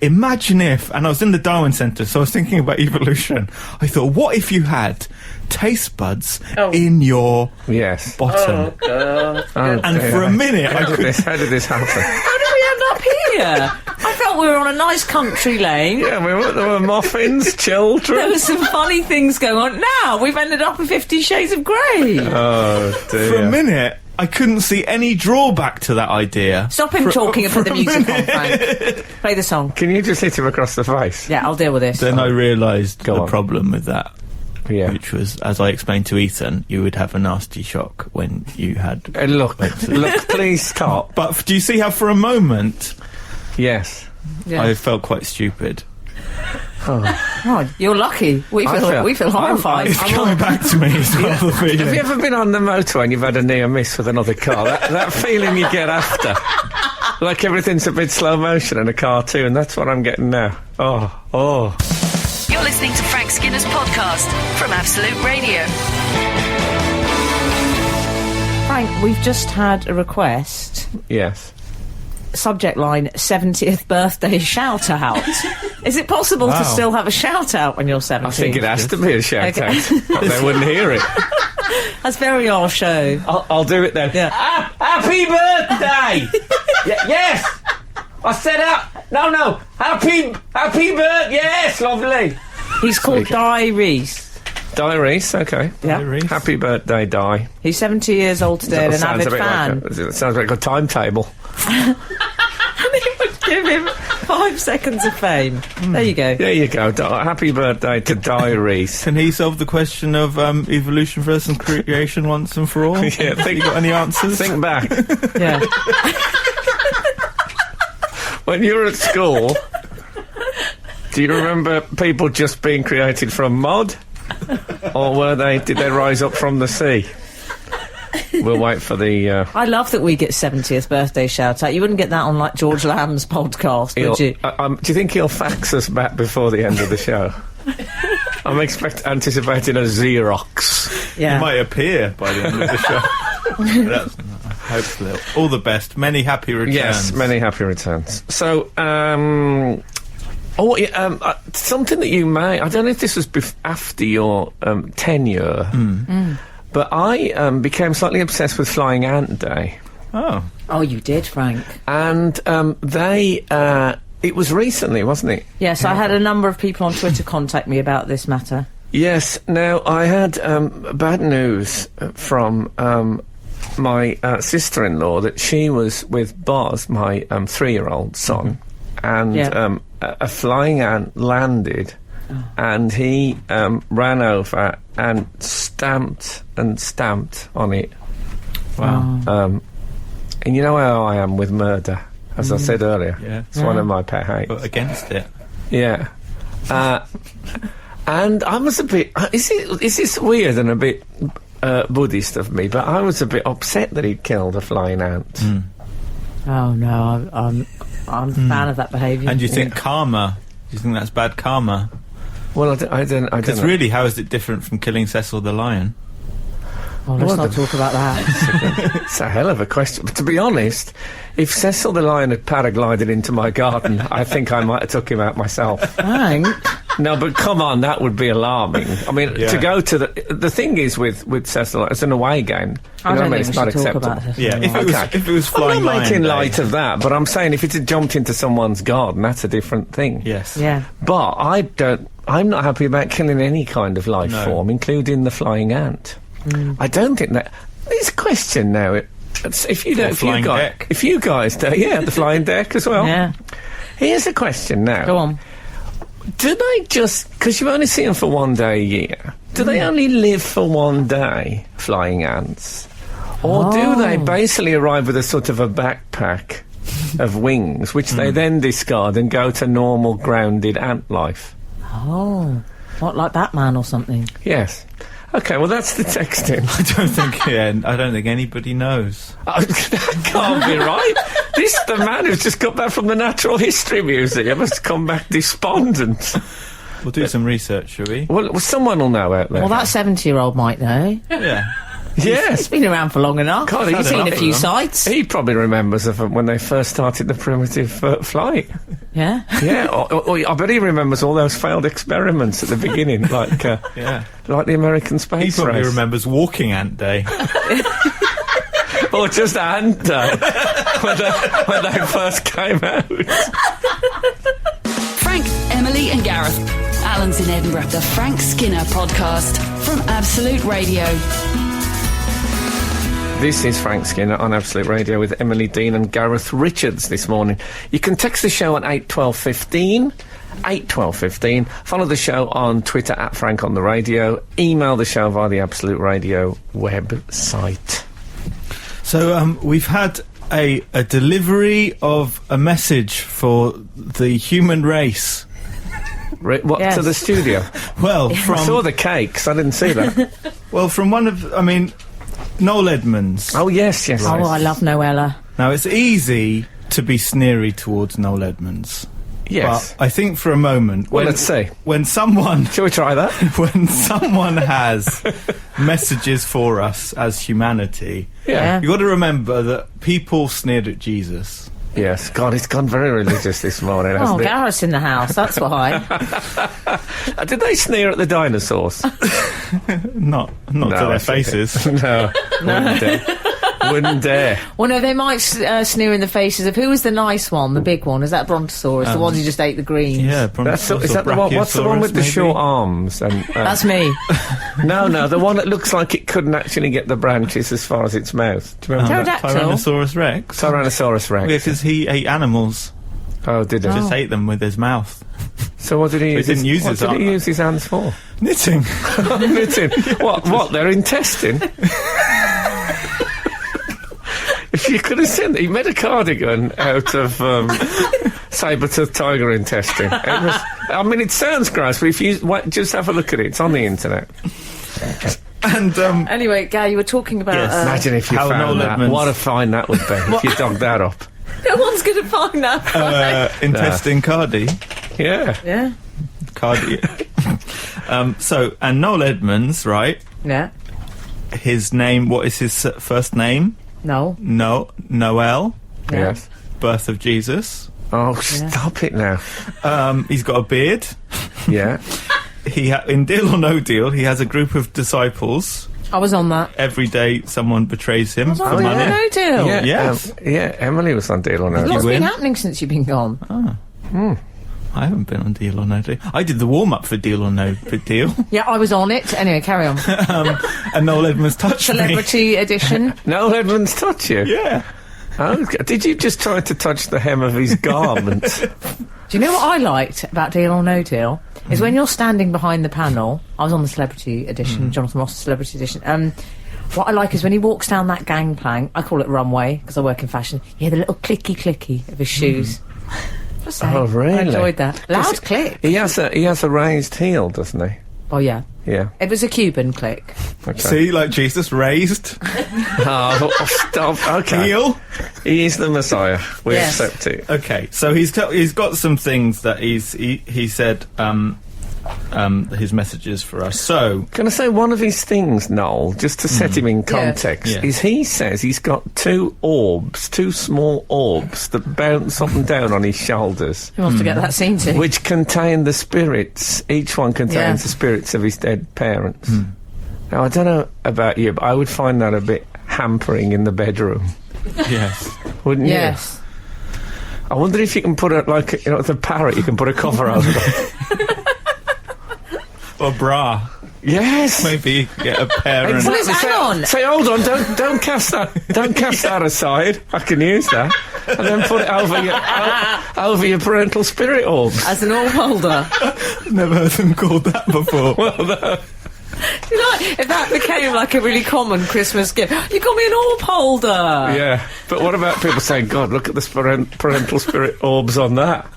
imagine if... And I was in the Darwin Centre, so I was thinking about evolution. I thought, what if you had taste buds in your Yes. bottom? Oh, And dear. for a minute, I How could... did this happen? How did we end up here? I felt we were on a nice country lane. Yeah, there were muffins, children. There were some funny things going on. Now we've ended up in 50 Shades of Grey. Oh, dear. For a minute, I couldn't see any drawback to that idea. Stop him talking and put the music on, Frank. Play the song. Can you just hit him across the face? Yeah, I'll deal with this. Then I realised Go the on. problem with that, Yeah. which was, as I explained to Ethan, you would have a nasty shock when you had... Look, please stop. But do you see how for a moment Yes. Yeah. I felt quite stupid? Oh, you're lucky. We feel horrified. It's coming back to me as well, the feeling. Have you ever been on the motorway and you've had a near miss with another car? That feeling you get after. Like everything's a bit slow motion in a cartoon. That's what I'm getting now. Oh. You're listening to Frank Skinner's podcast from Absolute Radio. Frank, we've just had a request. Yes. Subject line 70th birthday shout out. Is it possible to still have a shout out when you're 70? I think it has to be a shout Okay. out. They wouldn't hear it. That's very our show. I'll do it then. Yeah. Happy birthday! Yes! I said no. Happy birthday! Yes, lovely. He's called Di Reese. Di Reese, okay. Yeah. Reese. Happy birthday, Di. He's 70 years old today and an Sounds avid a bit fan. it sounds like a timetable. And he would give him 5 seconds of fame. There you go. There you go. Happy birthday to Di Reese. Can he solve the question of evolution versus creation once and for all? Yeah, Have you got any answers? Think back. Yeah. When you were at school, do you remember people just being created from mud? Or did they rise up from the sea? We'll wait for the... I love that we get 70th birthday shout-out. You wouldn't get that on, like, George Lamb's podcast, would you? Do you think he'll fax us back before the end of the show? I'm anticipating a Xerox. Yeah. He might appear by the end of the show. Hopefully. All the best. Many happy returns. Yes, many happy returns. So, something that you may... I don't know if this was after your tenure, but I became slightly obsessed with Flying Ant Day. Oh, you did, Frank. And it was recently, wasn't it? Yes, I had a number of people on Twitter contact me about this matter. Yes. Now, I had bad news from my sister-in-law that she was with Boz, my 3-year-old son, and a flying ant landed, and he ran over and stamped on it. Wow. And you know how I am with murder, as I said earlier. Yeah. It's one of my pet hates. But against it. Yeah. And I was a bit... Is this weird and a bit Buddhist of me? But I was a bit upset that he'd killed a flying ant. Oh, no, I'm a fan of that behaviour. And do you think karma? Do you think that's bad karma? Well, I don't Because know. really, how is it different from killing Cecil the lion? Oh, let's not talk about that. It's a hell of a question. But to be honest, if Cecil the lion had paraglided into my garden, I think I might have took him out myself. Frank? No, but come on, that would be alarming. I mean, to go to the thing is with Cecil, it's an away game. I don't think it's we not should talk acceptable. about Cecil. Yeah, if it was I'm flying not making lion light day. of that, but I'm saying if it had jumped into someone's garden, that's a different thing. Yes. Yeah. But I'm not happy about killing any kind of life form, including the flying ant. I don't think that... There's a question now. If you guys do, the flying deck as well. Yeah. Here's a question now. Go on. Do they just... Because you only see them for one day a year. Do they only live for one day, flying ants? Or do they basically arrive with a sort of a backpack of wings, which they then discard and go to normal, grounded ant life? Oh. What, like Batman or something? Yes. Okay, well, that's the texting. I don't think anybody knows. That can't be right. The man who's just got back from the Natural History Museum has come back despondent. We'll do some research, shall we? Well, someone will know out there. Well, that 70-year-old might know. Yeah. Yes. It's been around for long enough. God, He's seen a few sites. He probably remembers of when they first started the primitive flight. Yeah. Yeah, or I bet he remembers all those failed experiments at the beginning, like the American He space probably race. remembers Walking Ant Day. Or just Ant Day, when they first came out. Frank, Emily and Gareth. Alun's in Edinburgh. The Frank Skinner Podcast from Absolute Radio. This is Frank Skinner on Absolute Radio with Emily Dean and Gareth Richards this morning. You can text the show on 81215. 81215. Follow the show on Twitter at Frank on the Radio. Email the show via the Absolute Radio website. So we've had a delivery of a message for the human race. What, Yes. to the studio? Well, I saw the cakes, I didn't see that. well, from one of, Noel Edmonds. Oh, yes. Oh, I love Noella. Now, it's easy to be sneery towards Noel Edmonds. Yes. But I think for a moment... Well, let's see. When someone... Shall we try that? When someone has messages for us as humanity, Yeah. you've got to remember that people sneered at Jesus. Yes. God, it's gone very religious this morning, Oh, hasn't it? Gareth's in the house, that's why. Did they sneer at the dinosaurs? Not to I their think faces. No. Wouldn't dare. Wouldn't dare. Well, no, they might sneer in the faces of... Who was the nice one, the big one? Is that Brontosaurus, the ones who just ate the greens? Yeah, Is that the one? What's the one with the short arms? And That's me. No, the one that looks like it couldn't actually get the branches as far as its mouth. Do you remember that? Pterodactyl. Tyrannosaurus Rex. Tyrannosaurus Rex. Yeah, because he ate animals. Oh, did he? Just ate them with his mouth. So what did he use? didn't use what his did he arm. use his hands for? Knitting. Knitting. What? Their intestine? If you could have seen that, he made a cardigan out of saber-toothed tiger intestine. It sounds gross, but if you just have a look at it, it's on the internet. And Anyway, Gary, you were talking about... Yes. Imagine if you How found Noel that. Edmonds- What a find that would be if you dug that up. No one's going to find that. intestine cardi. Yeah. Yeah. Cardi. And Noel Edmonds, right? Yeah. His name, what is his first name? No. Noel. Yeah. Yes. Birth of Jesus. Oh, stop it now. He's got a beard. Yeah. In Deal or No Deal, he has a group of disciples. I was on that. Every day someone betrays him for Oh, money. no deal. Yeah. Yes. Emily was on Deal or No What's Deal. been happening since you've been gone? I haven't been on Deal or No Deal. I did the warm-up for Deal or No Deal. Yeah, I was on it. Anyway, carry on. And Noel Edmonds touched me. Celebrity edition. Noel Edmonds touch you? Yeah. Oh, did you just try to touch the hem of his garment? Do you know what I liked about Deal or No Deal? Is when you're standing behind the panel. I was on the Celebrity Edition, Jonathan Ross Celebrity Edition. What I like is when he walks down that gangplank, I call it runway because I work in fashion, you hear the little clicky of his shoes. Just saying. Oh, really? I enjoyed that. Loud click. He has a raised heel, doesn't he? Oh, yeah. Yeah. It was a Cuban click. Okay. See, like Jesus raised. Oh, stop. Okay. Heel. He is the Messiah. We Yes. accept it. Okay, so he's got some things that he said his messages for us. So Can I say one of his things, Noel, just to set him in context, Yeah. is he says he's got two small orbs that bounce up and down on his shoulders, Who wants to get that scene to? which contain the spirits. Each one contains Yeah. the spirits of his dead parents. Now, I don't know about you, but I would find that a bit hampering in the bedroom, yes, wouldn't you? Yes. I wonder if you can put the parrot, you can put a cover over it. or bra. Yes. Maybe you could get a pair and Well, hang on. Say, hold on, don't cast that aside. I can use that, and then put it over your parental spirit orbs. As an orb holder. never heard them called that before. Well, no. You know, if that became like a really common Christmas gift, you got me an orb holder. Yeah, but what about people saying, God, look at the parental spirit orbs on that?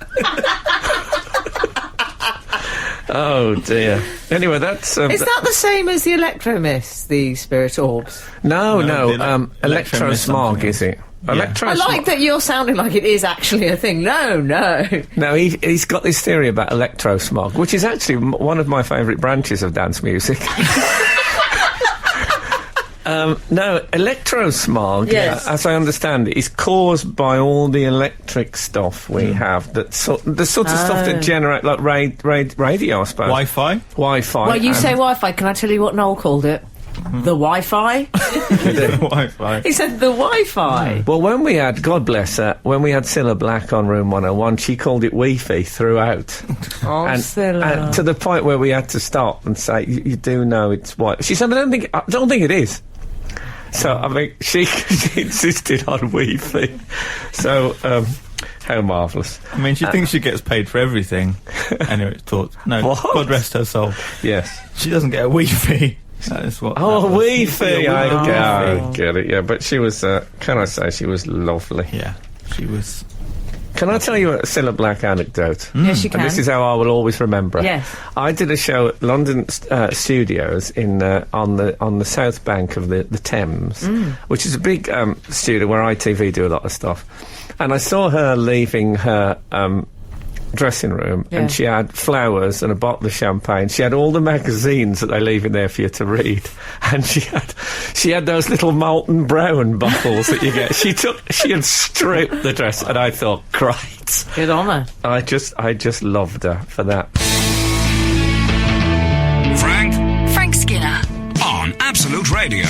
Oh, dear. Anyway, that's... Is that the same as the electromist, the spirit orbs? No, Electromist electrosmog, something is it? Yeah. I like that you're sounding like it is actually a thing. No. No, he's got this theory about electrosmog, which is actually one of my favourite branches of dance music. No, electrosmog, Yes. as I understand it, is caused by all the electric stuff we have. The sort of stuff that generate like radio, I suppose. Wi-Fi. Wi-Fi. Well, you and- say Wi-Fi. Can I tell you what Noel called it? The Wi-Fi? Wi-Fi. He said the Wi-Fi. Well, when we had, God bless her, when we had Cilla Black on Room 101, she called it Wi-Fi throughout. Oh, Cilla. And to the point where we had to stop and say, you do know it's Wi-Fi. She said, I don't think it is. So, I mean, she insisted on Wi-Fi. So, how marvellous. I mean, she thinks she gets paid for everything. Anyway, thought no. What? God rest her soul. Yes. She doesn't get a Wi-Fi. That is what. Oh, that was. Wi-Fi, Yeah, I get it, yeah. But she was, can I say, she was lovely. Yeah, she was. Can I tell you a Cilla Black anecdote? Yes, you can. And this is how I will always remember it. Yes. I did a show at London Studios on the south bank of the Thames, which is a big studio where ITV do a lot of stuff. And I saw her leaving her dressing room, Yeah. and she had flowers and a bottle of champagne. She had all the magazines that they leave in there for you to read, and she had those little molten brown bottles that you get. She had stripped the dress, and I thought, great. Good on her. I just loved her for that. Frank Skinner. on Absolute Radio.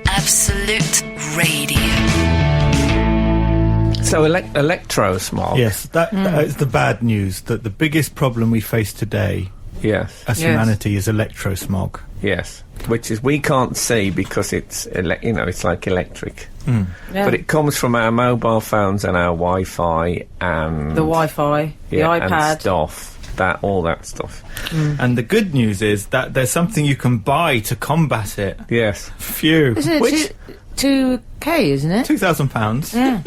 Absolute Radio. So electrosmog. Yes, that is the bad news. That the biggest problem we face today Yes. as Yes. humanity is electrosmog. Yes. Which is we can't see because it's it's like electric. Yeah. But it comes from our mobile phones and our Wi-Fi and the Wi-Fi, the and iPad. stuff. All that stuff. And the good news is that there's something you can buy to combat it. Yes. Phew. Isn't it Which- 2K, isn't it? £2,000. Yeah.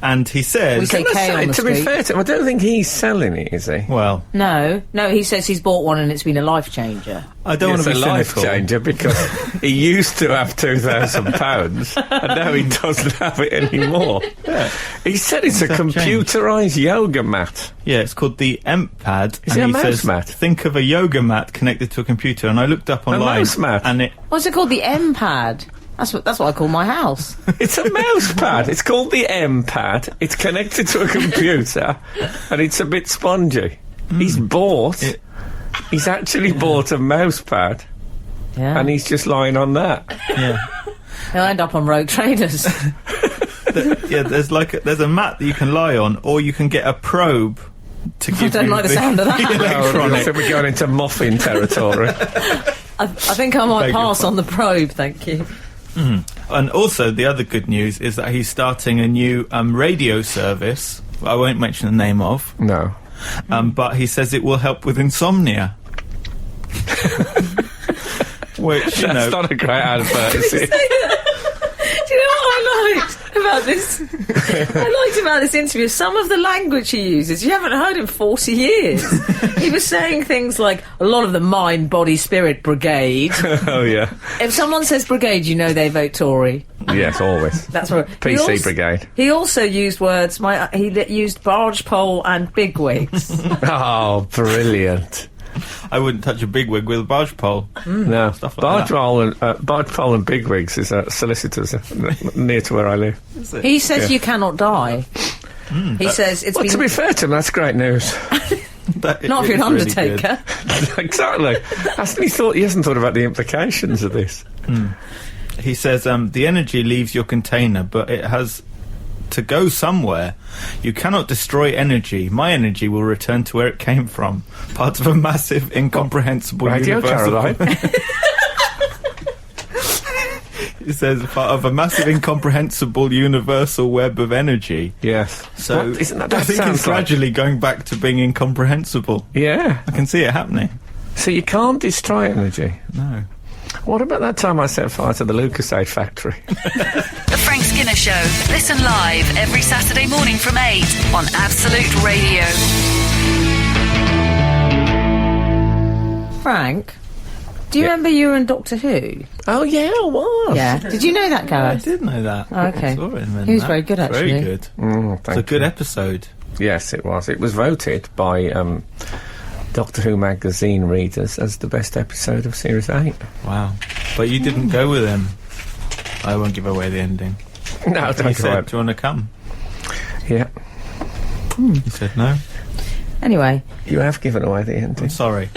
And he says... We say K on the to be street. fair to him, I don't think he's selling it, is he? Well... No, he says he's bought one and it's been a life changer. I don't want to It's be a life cynical. changer because he used to have £2,000 and now he doesn't have it anymore. He said it's a Things have computerised yoga mat. Yeah, it's called the EMP pad. Is and it a he mouse says, mat? think of a yoga mat connected to a computer. And I looked up online. mouse mat? And it... What's it called? The M-pad. That's what I call my house. It's a mouse pad. It's called the M pad. It's connected to a computer and it's a bit spongy. He's He's actually bought a mouse pad Yeah. and he's just lying on that. Yeah. He'll end up on Rogue Traders. Yeah, there's a mat that you can lie on, or you can get a probe to give don't you like the sound of that. the I electronic. think we're going into muffin territory. I think I might Beg your pass on the probe, thank you. And also, the other good news is that he's starting a new radio service. I won't mention the name of, No. but he says it will help with insomnia. Which, you know, That's not a great advert, is it? Do you know what I liked about this? I liked about this interview some of the language he uses. You haven't heard in 40 years. He was saying things like a lot of the mind, body, spirit brigade. Oh, yeah. If someone says brigade, you know they vote Tory. Yes, always. That's right. PC brigade. He also used words. He used barge pole and bigwigs. Oh, brilliant. I wouldn't touch a bigwig with a barge pole. No, Stuff like barge pole and bigwigs is solicitors near to where I live. He says you cannot die. He says it's Well, to been... be fair to him, that's great news. That- Not if it you're an is really undertaker. Exactly. He hasn't thought about the implications of this. good. He says the energy leaves your container, but it has to go somewhere. You cannot destroy energy. My energy will return to where it came from. Part of a massive, incomprehensible Radio universal... Caroline. He says part of a massive, incomprehensible universal web of energy. Yes. So What, isn't that I think sounds it's gradually going back to being incomprehensible. Yeah. I can see it happening. So you can't destroy energy. No. What about that time I set fire to the Lucasade factory? The Frank Skinner Show. Listen live every Saturday morning from 8 on Absolute Radio. Frank, do you remember you were in Doctor Who? Oh, yeah, I was. Yeah. Did you know that, I Gareth? did know that. Oh, okay. I saw him in He was that. very good, actually. Very good. Thank It's a good you. episode. Yes, it was. It was voted by Doctor Who magazine readers as the best episode of Series 8. Wow. But you didn't go with him. I won't give away the ending. No, He don't said, go. do you want to come? Yeah, He said no. Anyway, you have given away the I'm ending. sorry.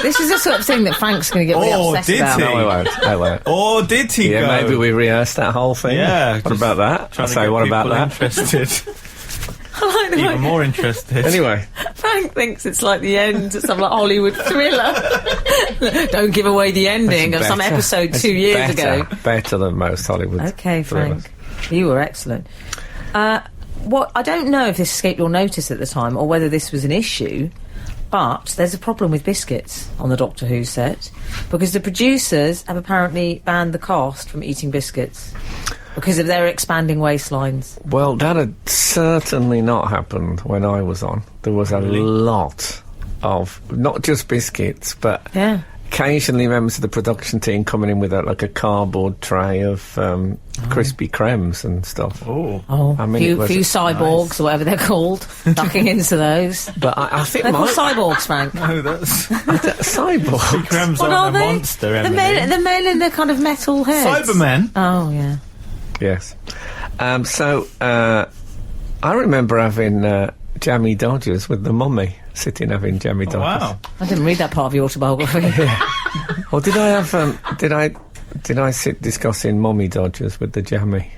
this is the sort of thing that Frank's going to get really Oh, obsessed did about. he? No, I won't. I won't. Or did he Yeah, go? maybe we rehearsed that whole thing. Yeah. What just about that? I trying to say, get what about people that? Interested. I like the way Even more interested. Anyway, Frank thinks it's like the end of some like Hollywood thriller. Don't give away the ending of some better. episode It's 2 years better, ago. Better than most Hollywood. Okay, thrillers. Frank. You were excellent. What I don't know if this escaped your notice at the time or whether this was an issue, but there's a problem with biscuits on the Doctor Who set because the producers have apparently banned the cast from eating biscuits because of their expanding waistlines. Well, that had certainly not happened when I was on. There was a lot of, not just biscuits, but Yeah. occasionally members of the production team coming in with a cardboard tray of crispy cremes and stuff. Oh. Oh, I mean, it was few cyborgs nice. or whatever they're called, ducking into those. But I think They're called my cyborgs, Frank. No, that's... cyborg. Crem's What aren't are a they? monster, The Emily. men in the kind of metal heads. Cybermen. Oh, yeah. Yes. So I remember having jammy Dodgers with the mummy sitting having jammy Dodgers. Wow. I didn't read that part of your autobiography. Or did I have? Did I sit discussing mummy Dodgers with the jammy?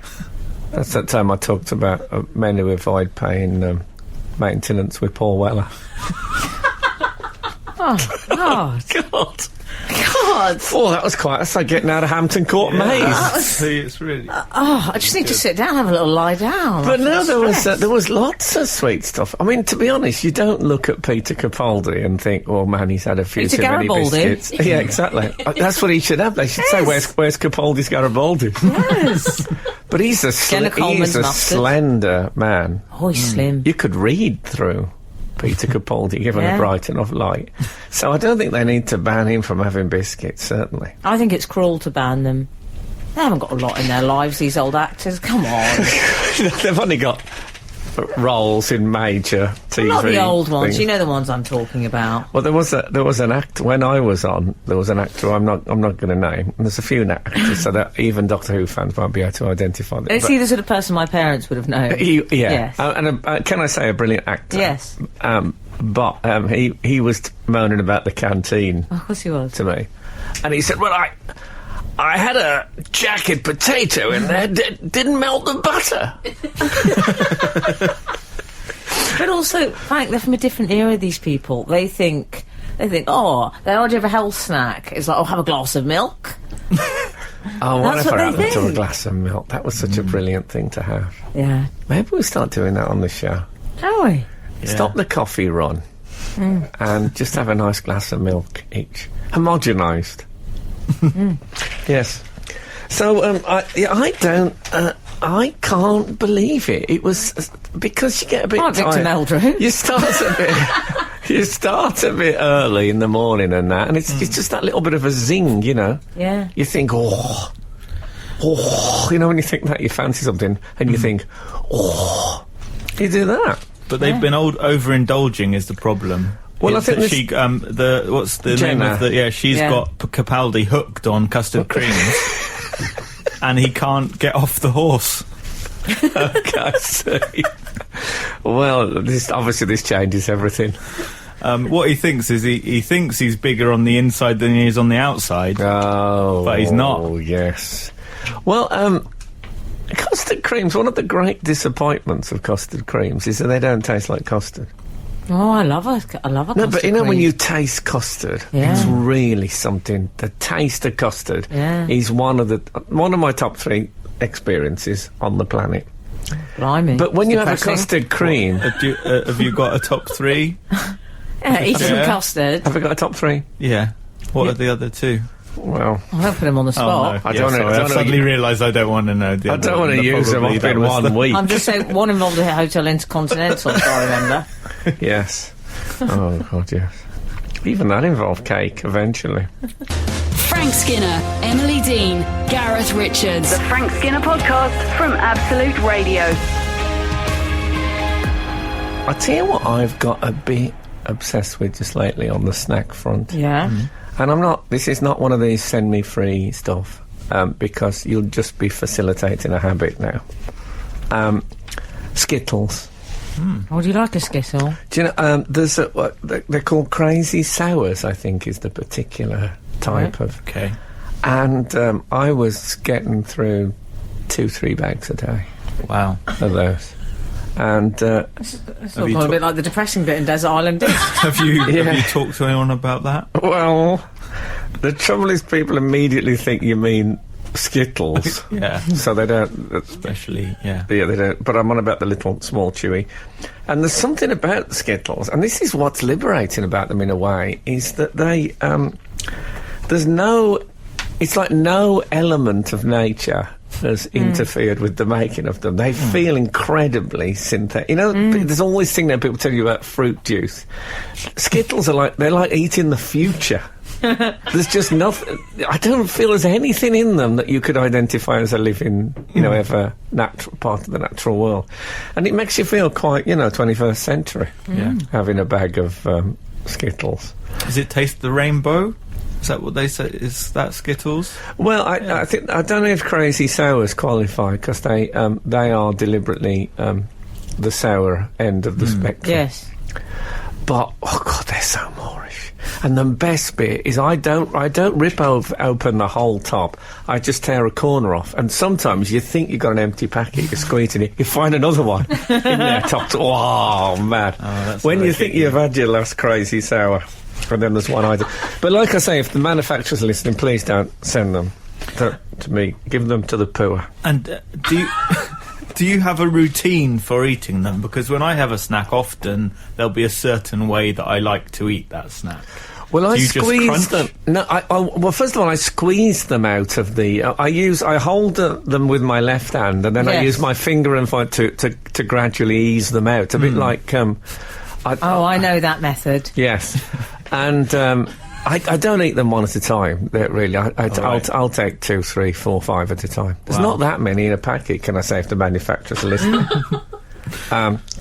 That's that time I talked about men who avoid paying maintenance with Paul Weller. Oh, God. God. God. Oh, that was quite. That's like getting out of Hampton Court Maze. See, it's really. I just need to sit down, have a little lie down. But no, there was lots of sweet stuff. I mean, to be honest, you don't look at Peter Capaldi and think, "Oh man, he's had a few too many biscuits." Yeah, exactly. That's what he should have. They should say, "Where's Capaldi's Garibaldi?" Yes. But he's a slender man. Oh, he's slim. You could read through Peter Capaldi given a bright enough light. So I don't think they need to ban him from having biscuits, certainly. I think it's cruel to ban them. They haven't got a lot in their lives, these old actors. Come on. They've only got roles in major TV. Not the old ones. things. You know the ones I'm talking about. Well, there was an actor when I was on. There was an actor I'm not going to name. And there's a few actors, so that even Doctor Who fans might be able to identify them. Is he the sort of person my parents would have known? Yes. Can I say a brilliant actor? Yes. But he was moaning about the canteen. Of course he was. To me, and he said, "Well, I had a jacket potato in there. Didn't melt the butter." But also, Frank, they're from a different era, these people. They think, oh, their idea of a health snack is like, oh, have a glass of milk. Oh, whatever happened to a think. glass of milk? That was such a brilliant thing to have. Yeah. Maybe we'll start doing that on the show. Shall we? Yeah. Stop the coffee run and just have a nice glass of milk each. Homogenised. Yes. So, I can't believe it. It was because you get a bit Victor tired. Meldrew. You start a bit early in the morning and that, and it's just that little bit of a zing, you know. Yeah. You think, oh, you know, when you think that you fancy something, and you think, oh, you do that. But they've been overindulging is the problem. Well, I think this, she, what's the Jenna. name of the? Yeah, she's got Capaldi hooked on custard creams, and he can't get off the horse. Okay, I see. Well, this changes everything. What he thinks is he thinks he's bigger on the inside than he is on the outside. Oh, but he's not. Oh, yes. Well, custard creams. One of the great disappointments of custard creams is that they don't taste like custard. Oh, I love a custard No, but you know cream. when you taste custard, it's really something. The taste of custard is one of my top 3 experiences on the planet. Blimey. But when It's you have a depressing. custard cream, Have you got a top 3? Yeah, eat some Yeah. custard. have I got a top 3? Yeah. What are the other 2? Well, I won't put him on the spot. I don't know. I've suddenly realised I don't want to know. I don't want to use them up in 1 week. I'm just saying, one involved in Hotel Intercontinental, if I remember. Yes. Oh, God, yes. Even that involved cake, eventually. Frank Skinner, Emily Dean, Gareth Richards. The Frank Skinner Podcast from Absolute Radio. I tell you what I've got a bit obsessed with just lately on the snack front. Yeah. And this is not one of these send me free stuff, because you'll just be facilitating a habit now. Skittles. Oh, do you like a Skittle? Do you know, there's they're called Crazy Sours, I think, is the particular type of. Okay. And I was getting through 2-3 bags a day Wow. of those. And It's all a bit like the depressing bit in Desert Island. Have you talked to anyone about that? well, the trouble is people immediately think you mean Skittles. Yeah. So they don't. Especially, yeah. Yeah, they don't. But I'm on about the little, small, chewy. And there's something about Skittles, and this is what's liberating about them in a way, is that they, there's no, it's like no element of nature has interfered with the making of them. They feel incredibly synthetic. You know, there's all this thing that people tell you about fruit juice. Skittles they're like eating the future. There's just nothing. I don't feel there's anything in them that you could identify as a living, ever natural part of the natural world, and it makes you feel quite, 21st century. Yeah. Having a bag of Skittles. Does it taste the rainbow? Is that what they say? Is that Skittles? Well, I think I don't know if Crazy Sours qualify because they are deliberately the sour end of the spectrum. Yes. But oh god, they're so Moorish. And the best bit is I don't rip open the whole top. I just tear a corner off. And sometimes you think you've got an empty packet, you're squeezing it, you find another one in there. Oh man! that's When very you think good, you've had your last Crazy Sour, And then there's one item. But like I say, if the manufacturer's listening, please don't send them to me. Give them to the poor. And do you have a routine for eating them? Because when I have a snack, often there'll be a certain way that I like to eat that snack. Well, I squeeze them. No, well, first of all, I squeeze them out of the. I hold them with my left hand, and then I use my finger and thumb to gradually ease them out. A bit like. I know that method. Yes, and I don't eat them one at a time. Really, I'll take 2, 3, 4, 5 at a time. There's not that many in a packet. Can I say, if the manufacturer's listening?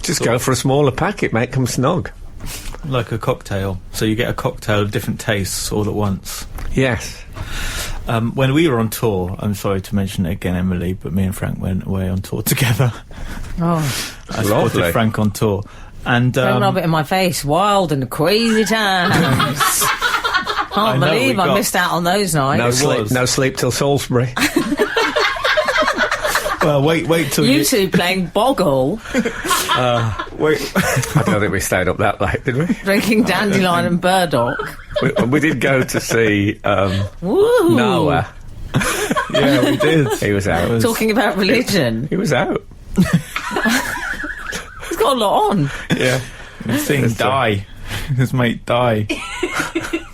Just go for a smaller packet. Make them snug. Like a cocktail. So you get a cocktail of different tastes all at once. Yes. When we were on tour, I'm sorry to mention it again, Emily, but me and Frank went away on tour together. Oh, I spotted Frank on tour. And don't rub it in my face. Wild and crazy times. Can't believe I missed out on those nights. No sleep till Salisbury. Well, wait till you two playing Boggle. Wait. I don't think we stayed up that late, did we? Drinking Dandelion and Burdock. We did go to see Noah. Yeah, we did. He was out. Talking about religion. He was out. He's got a lot on. Yeah. Seeing Die. His mate Die.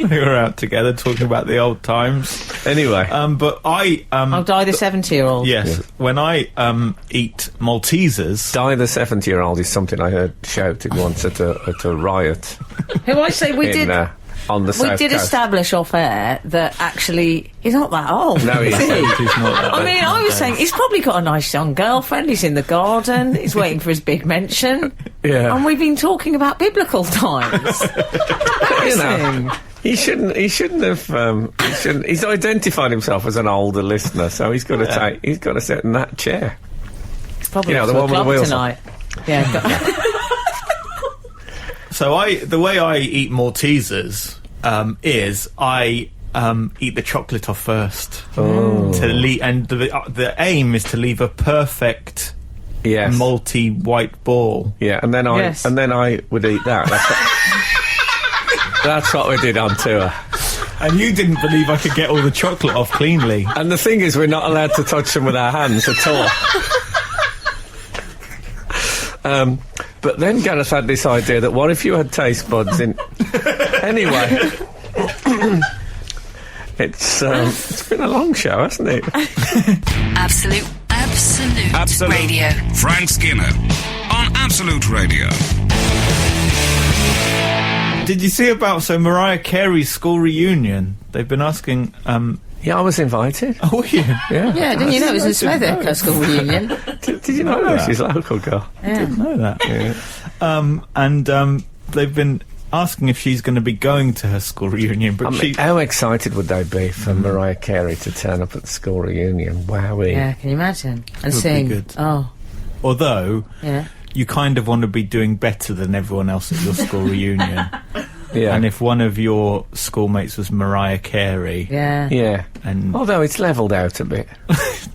They were out together talking about the old times. Anyway. But I... I'll Die the 70-year-old. Yes. Yeah. When I eat Maltesers... Die the 70-year-old is something I heard shouted once at a riot. Who I say we did... on the South Coast. Establish off air that actually he's not that old. No, he's not that old. I mean, I was saying he's probably got a nice young girlfriend. He's in the garden. He's waiting for his big mention. Yeah, and we've been talking about biblical times. You know, he shouldn't have. He's identified himself as an older listener, so he's got to he's got to sit in that chair. Probably the one with the wheels tonight. Yeah. So the way I eat Maltesers is I eat the chocolate off first. Oh. And the aim is to leave a perfect malty white ball. Yeah, and then I would eat that. That's what we did on tour. And you didn't believe I could get all the chocolate off cleanly. And the thing is, we're not allowed to touch them with our hands at all. But then Gareth had this idea that what if you had taste buds in... Anyway. It's been a long show, hasn't it? Absolute Radio. Frank Skinner on Absolute Radio. Did you see about Mariah Carey's school reunion? They've been asking... yeah, I was invited. Oh, were you? Yeah. Yeah, didn't you know it was in Smethwick, her school reunion? Did you know that? She's a local girl. Yeah. I didn't know that. Yeah. They've been asking if she's going to be going to her school reunion, but how excited would they be for Mariah Carey to turn up at the school reunion? Wowee. Yeah, can you imagine? And would sing. Be good. Oh. Although, you kind of want to be doing better than everyone else at your school reunion. Yeah. And if one of your schoolmates was Mariah Carey... Yeah. And although it's levelled out a bit.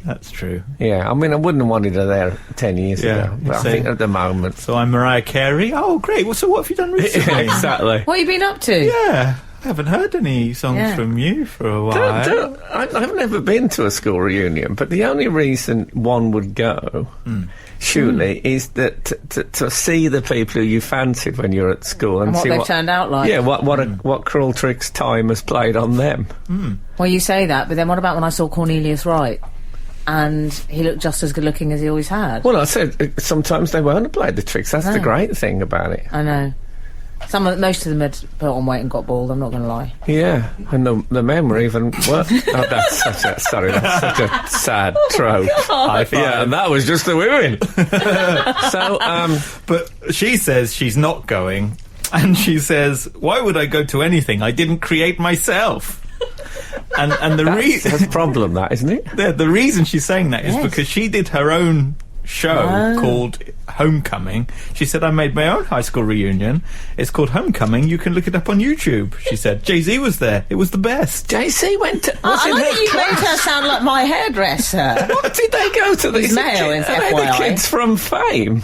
That's true. Yeah, I mean, I wouldn't have wanted her there 10 years ago. But I think at the moment... So I'm Mariah Carey? Oh, great. So what have you done recently? Yeah, exactly. What have you been up to? Yeah. I haven't heard any songs from you for a while. I've never been to a school reunion, but the only reason one would go... surely, is that to see the people who you fancied when you were at school and what see they've turned out like. Yeah, what cruel tricks time has played on them. Well, you say that, but then what about when I saw Cornelius Wright and he looked just as good looking as he always had? Well, I said sometimes they won't have played the tricks. That's the great thing about it. I know. Most of them had put on weight and got bald, I'm not going to lie. Yeah, and the men were even worse. That's such a sad trope. Yeah, and that was just the women. But she says she's not going, and she says, why would I go to anything I didn't create myself? And the reason... That's a problem, that, isn't it? The reason she's saying that is because she did her own show called Homecoming. She said, I made my own high school reunion. It's called Homecoming. You can look it up on YouTube. She said, Jay-Z was there. It was the best. Jay-Z went to... I like that you made her sound like my hairdresser. What did they go to? He's male in FYI. Are they the kids from Fame?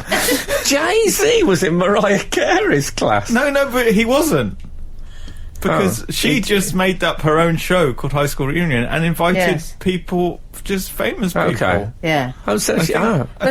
Jay-Z was in Mariah Carey's class. No, but he wasn't. because she just made up her own show called High School Reunion and invited people, just famous people. Okay. Yeah. But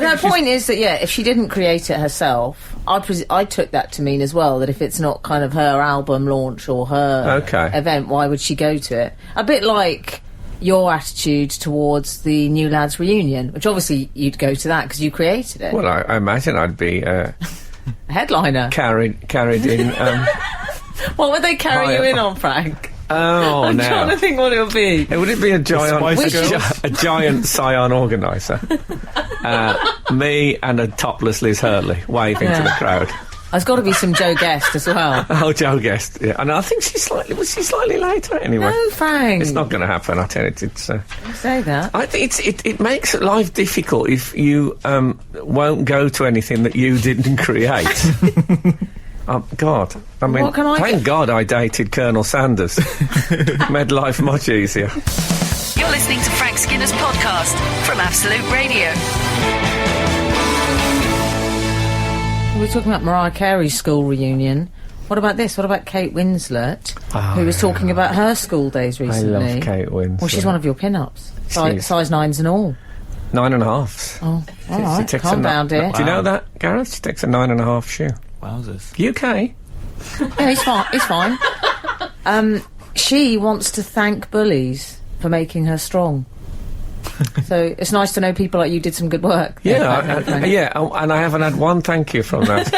her point is that, if she didn't create it herself, I took that to mean as well that if it's not kind of her album launch or her event, why would she go to it? A bit like your attitude towards the New Lads reunion, which obviously you'd go to that because you created it. Well, I imagine I'd be a headliner. Carried in. What would they carry you in on, Frank? Oh, I'm trying to think what it would be. Would it be a giant Scion organiser? Me and a topless Liz Hurley waving to the crowd. There's got to be some Joe Guest as well. Oh, Joe Guest, yeah. And I think was she slightly later anyway? No, Frank. It's not going to happen, I tell you. It's say that. I think it makes life difficult if you won't go to anything that you didn't create. Oh, God. I mean, thank God I dated Colonel Sanders. Made life much easier. You're listening to Frank Skinner's podcast from Absolute Radio. We're talking about Mariah Carey's school reunion. What about this? What about Kate Winslet, who was talking about her school days recently? I love Kate Winslet. Well, she's one of your pin-ups. Size 9s and all. 9.5s. Oh, all right. Calm down, dear. Do you know that, Gareth? She takes a 9.5 shoe. Wowzers. UK? Yeah, he's fine. She wants to thank bullies for making her strong. So it's nice to know people like you did some good work. Yeah, and I haven't had one thank you from that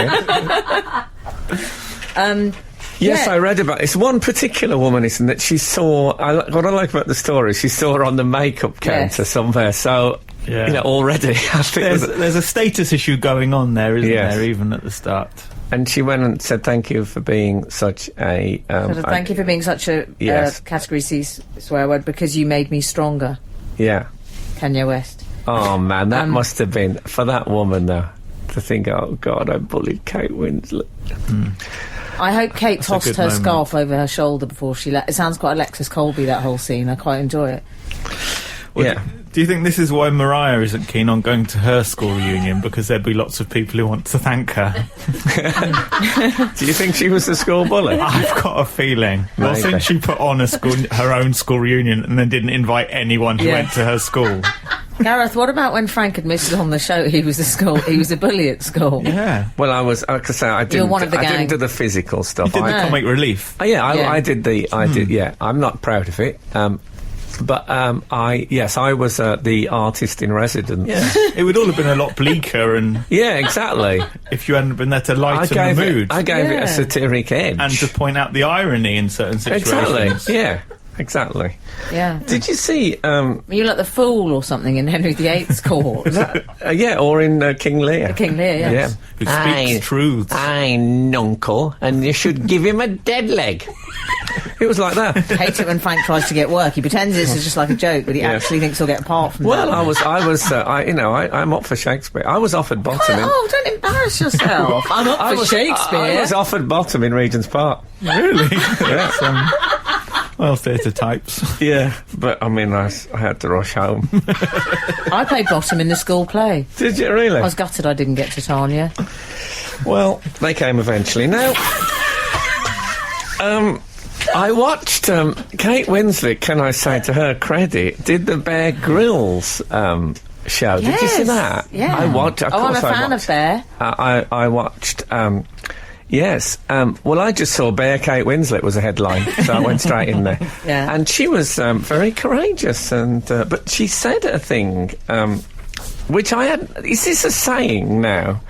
kid. Yes, I read about it. It's one particular woman, isn't it? She saw... what I like about the story, she saw her on the makeup counter somewhere, so... Yeah. Already. I think there's a status issue going on there, isn't there, even at the start? And she went and said, thank you for being such a... thank you for being such a Category C swear word, because you made me stronger. Yeah. Kanye West. Oh, man, that must have been... For that woman, though, to think, oh, God, I bullied Kate Winslet. I hope Kate tossed her scarf over her shoulder before she left. It sounds quite Alexis Colby, that whole scene. I quite enjoy it. Well, do you think this is why Mariah isn't keen on going to her school reunion? Because there'd be lots of people who want to thank her. Do you think she was the school bully? I've got a feeling. Well, since she put on her own school reunion and then didn't invite anyone who went to her school. Gareth, what about when Frank admitted on the show he was a bully at school? Yeah. Well, I didn't do the physical stuff. You did the comic relief. I did I'm not proud of it. But I was the artist in residence. Yeah. It would all have been a lot bleaker and... Yeah, exactly. If you hadn't been there to lighten the mood. I gave it a satiric edge. And to point out the irony in certain situations. Exactly, yeah. Exactly. Yeah. Did you see... you like the fool or something in Henry VIII's court? Or in King Lear. King Lear, yes. Who speaks truths. I'm uncle, and you should give him a dead leg. It was like that. I hate it when Frank tries to get work. He pretends this is just like a joke, but he actually thinks he'll get a part from that. I'm up for Shakespeare. I was offered bottom. Don't embarrass yourself. I'm up for Shakespeare. I was offered bottom in Regent's Park. Really? Yeah. Well, theatre types. Yeah, but I mean, I had to rush home. I played bottom in the school play. Did you really? I was gutted I didn't get Titania. Well, they came eventually. Now, I watched Kate Winslet, can I say to her credit, did the Bear Grylls show. Did you see that? Yeah. I watched. I'm a fan of Bear. I watched. Yes. Well, I just saw Bear Kate Winslet was a headline, so I went straight in there. Yeah. And she was very courageous, and but she said a thing, which I had. Is this a saying now?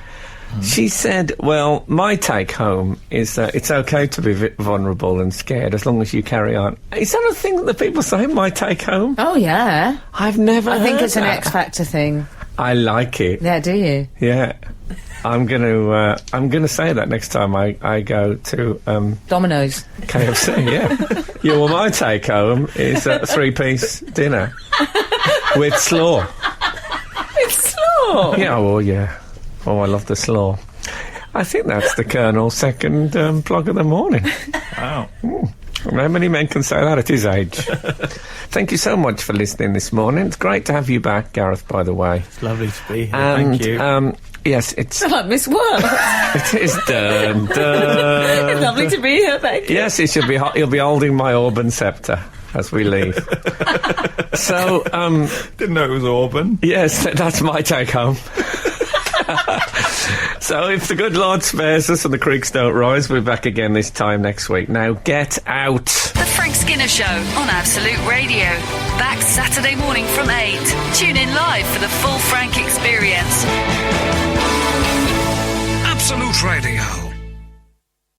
She said, well, my take-home is that it's okay to be vulnerable and scared as long as you carry on. Is that a thing that people say, my take-home? Oh, yeah. I've never heard I think it's that. an X Factor thing. I like it. Yeah, do you? Yeah. I'm gonna say that next time I go to Domino's. KFC, yeah. Yeah, well, my take-home is a 3-piece dinner with slaw. With slaw? Yeah, well, yeah. Oh, I love the slaw. I think that's the Colonel's second plug of the morning. Wow. How many men can say that at his age? thank you so much for listening this morning. It's great to have you back, Gareth, by the way. It's lovely to be here. And, thank you. Yes, it's... like Miss World. It is done. It's lovely to be here, thank you. Yes, you'll be holding my Auburn sceptre as we leave. So, Didn't know it was Auburn. Yes, that's my take home. So, if the good Lord spares us and the creeks don't rise, we'll be back again this time next week. Now, get out. The Frank Skinner Show on Absolute Radio. Back Saturday morning from 8. Tune in live for the full Frank experience. Absolute Radio.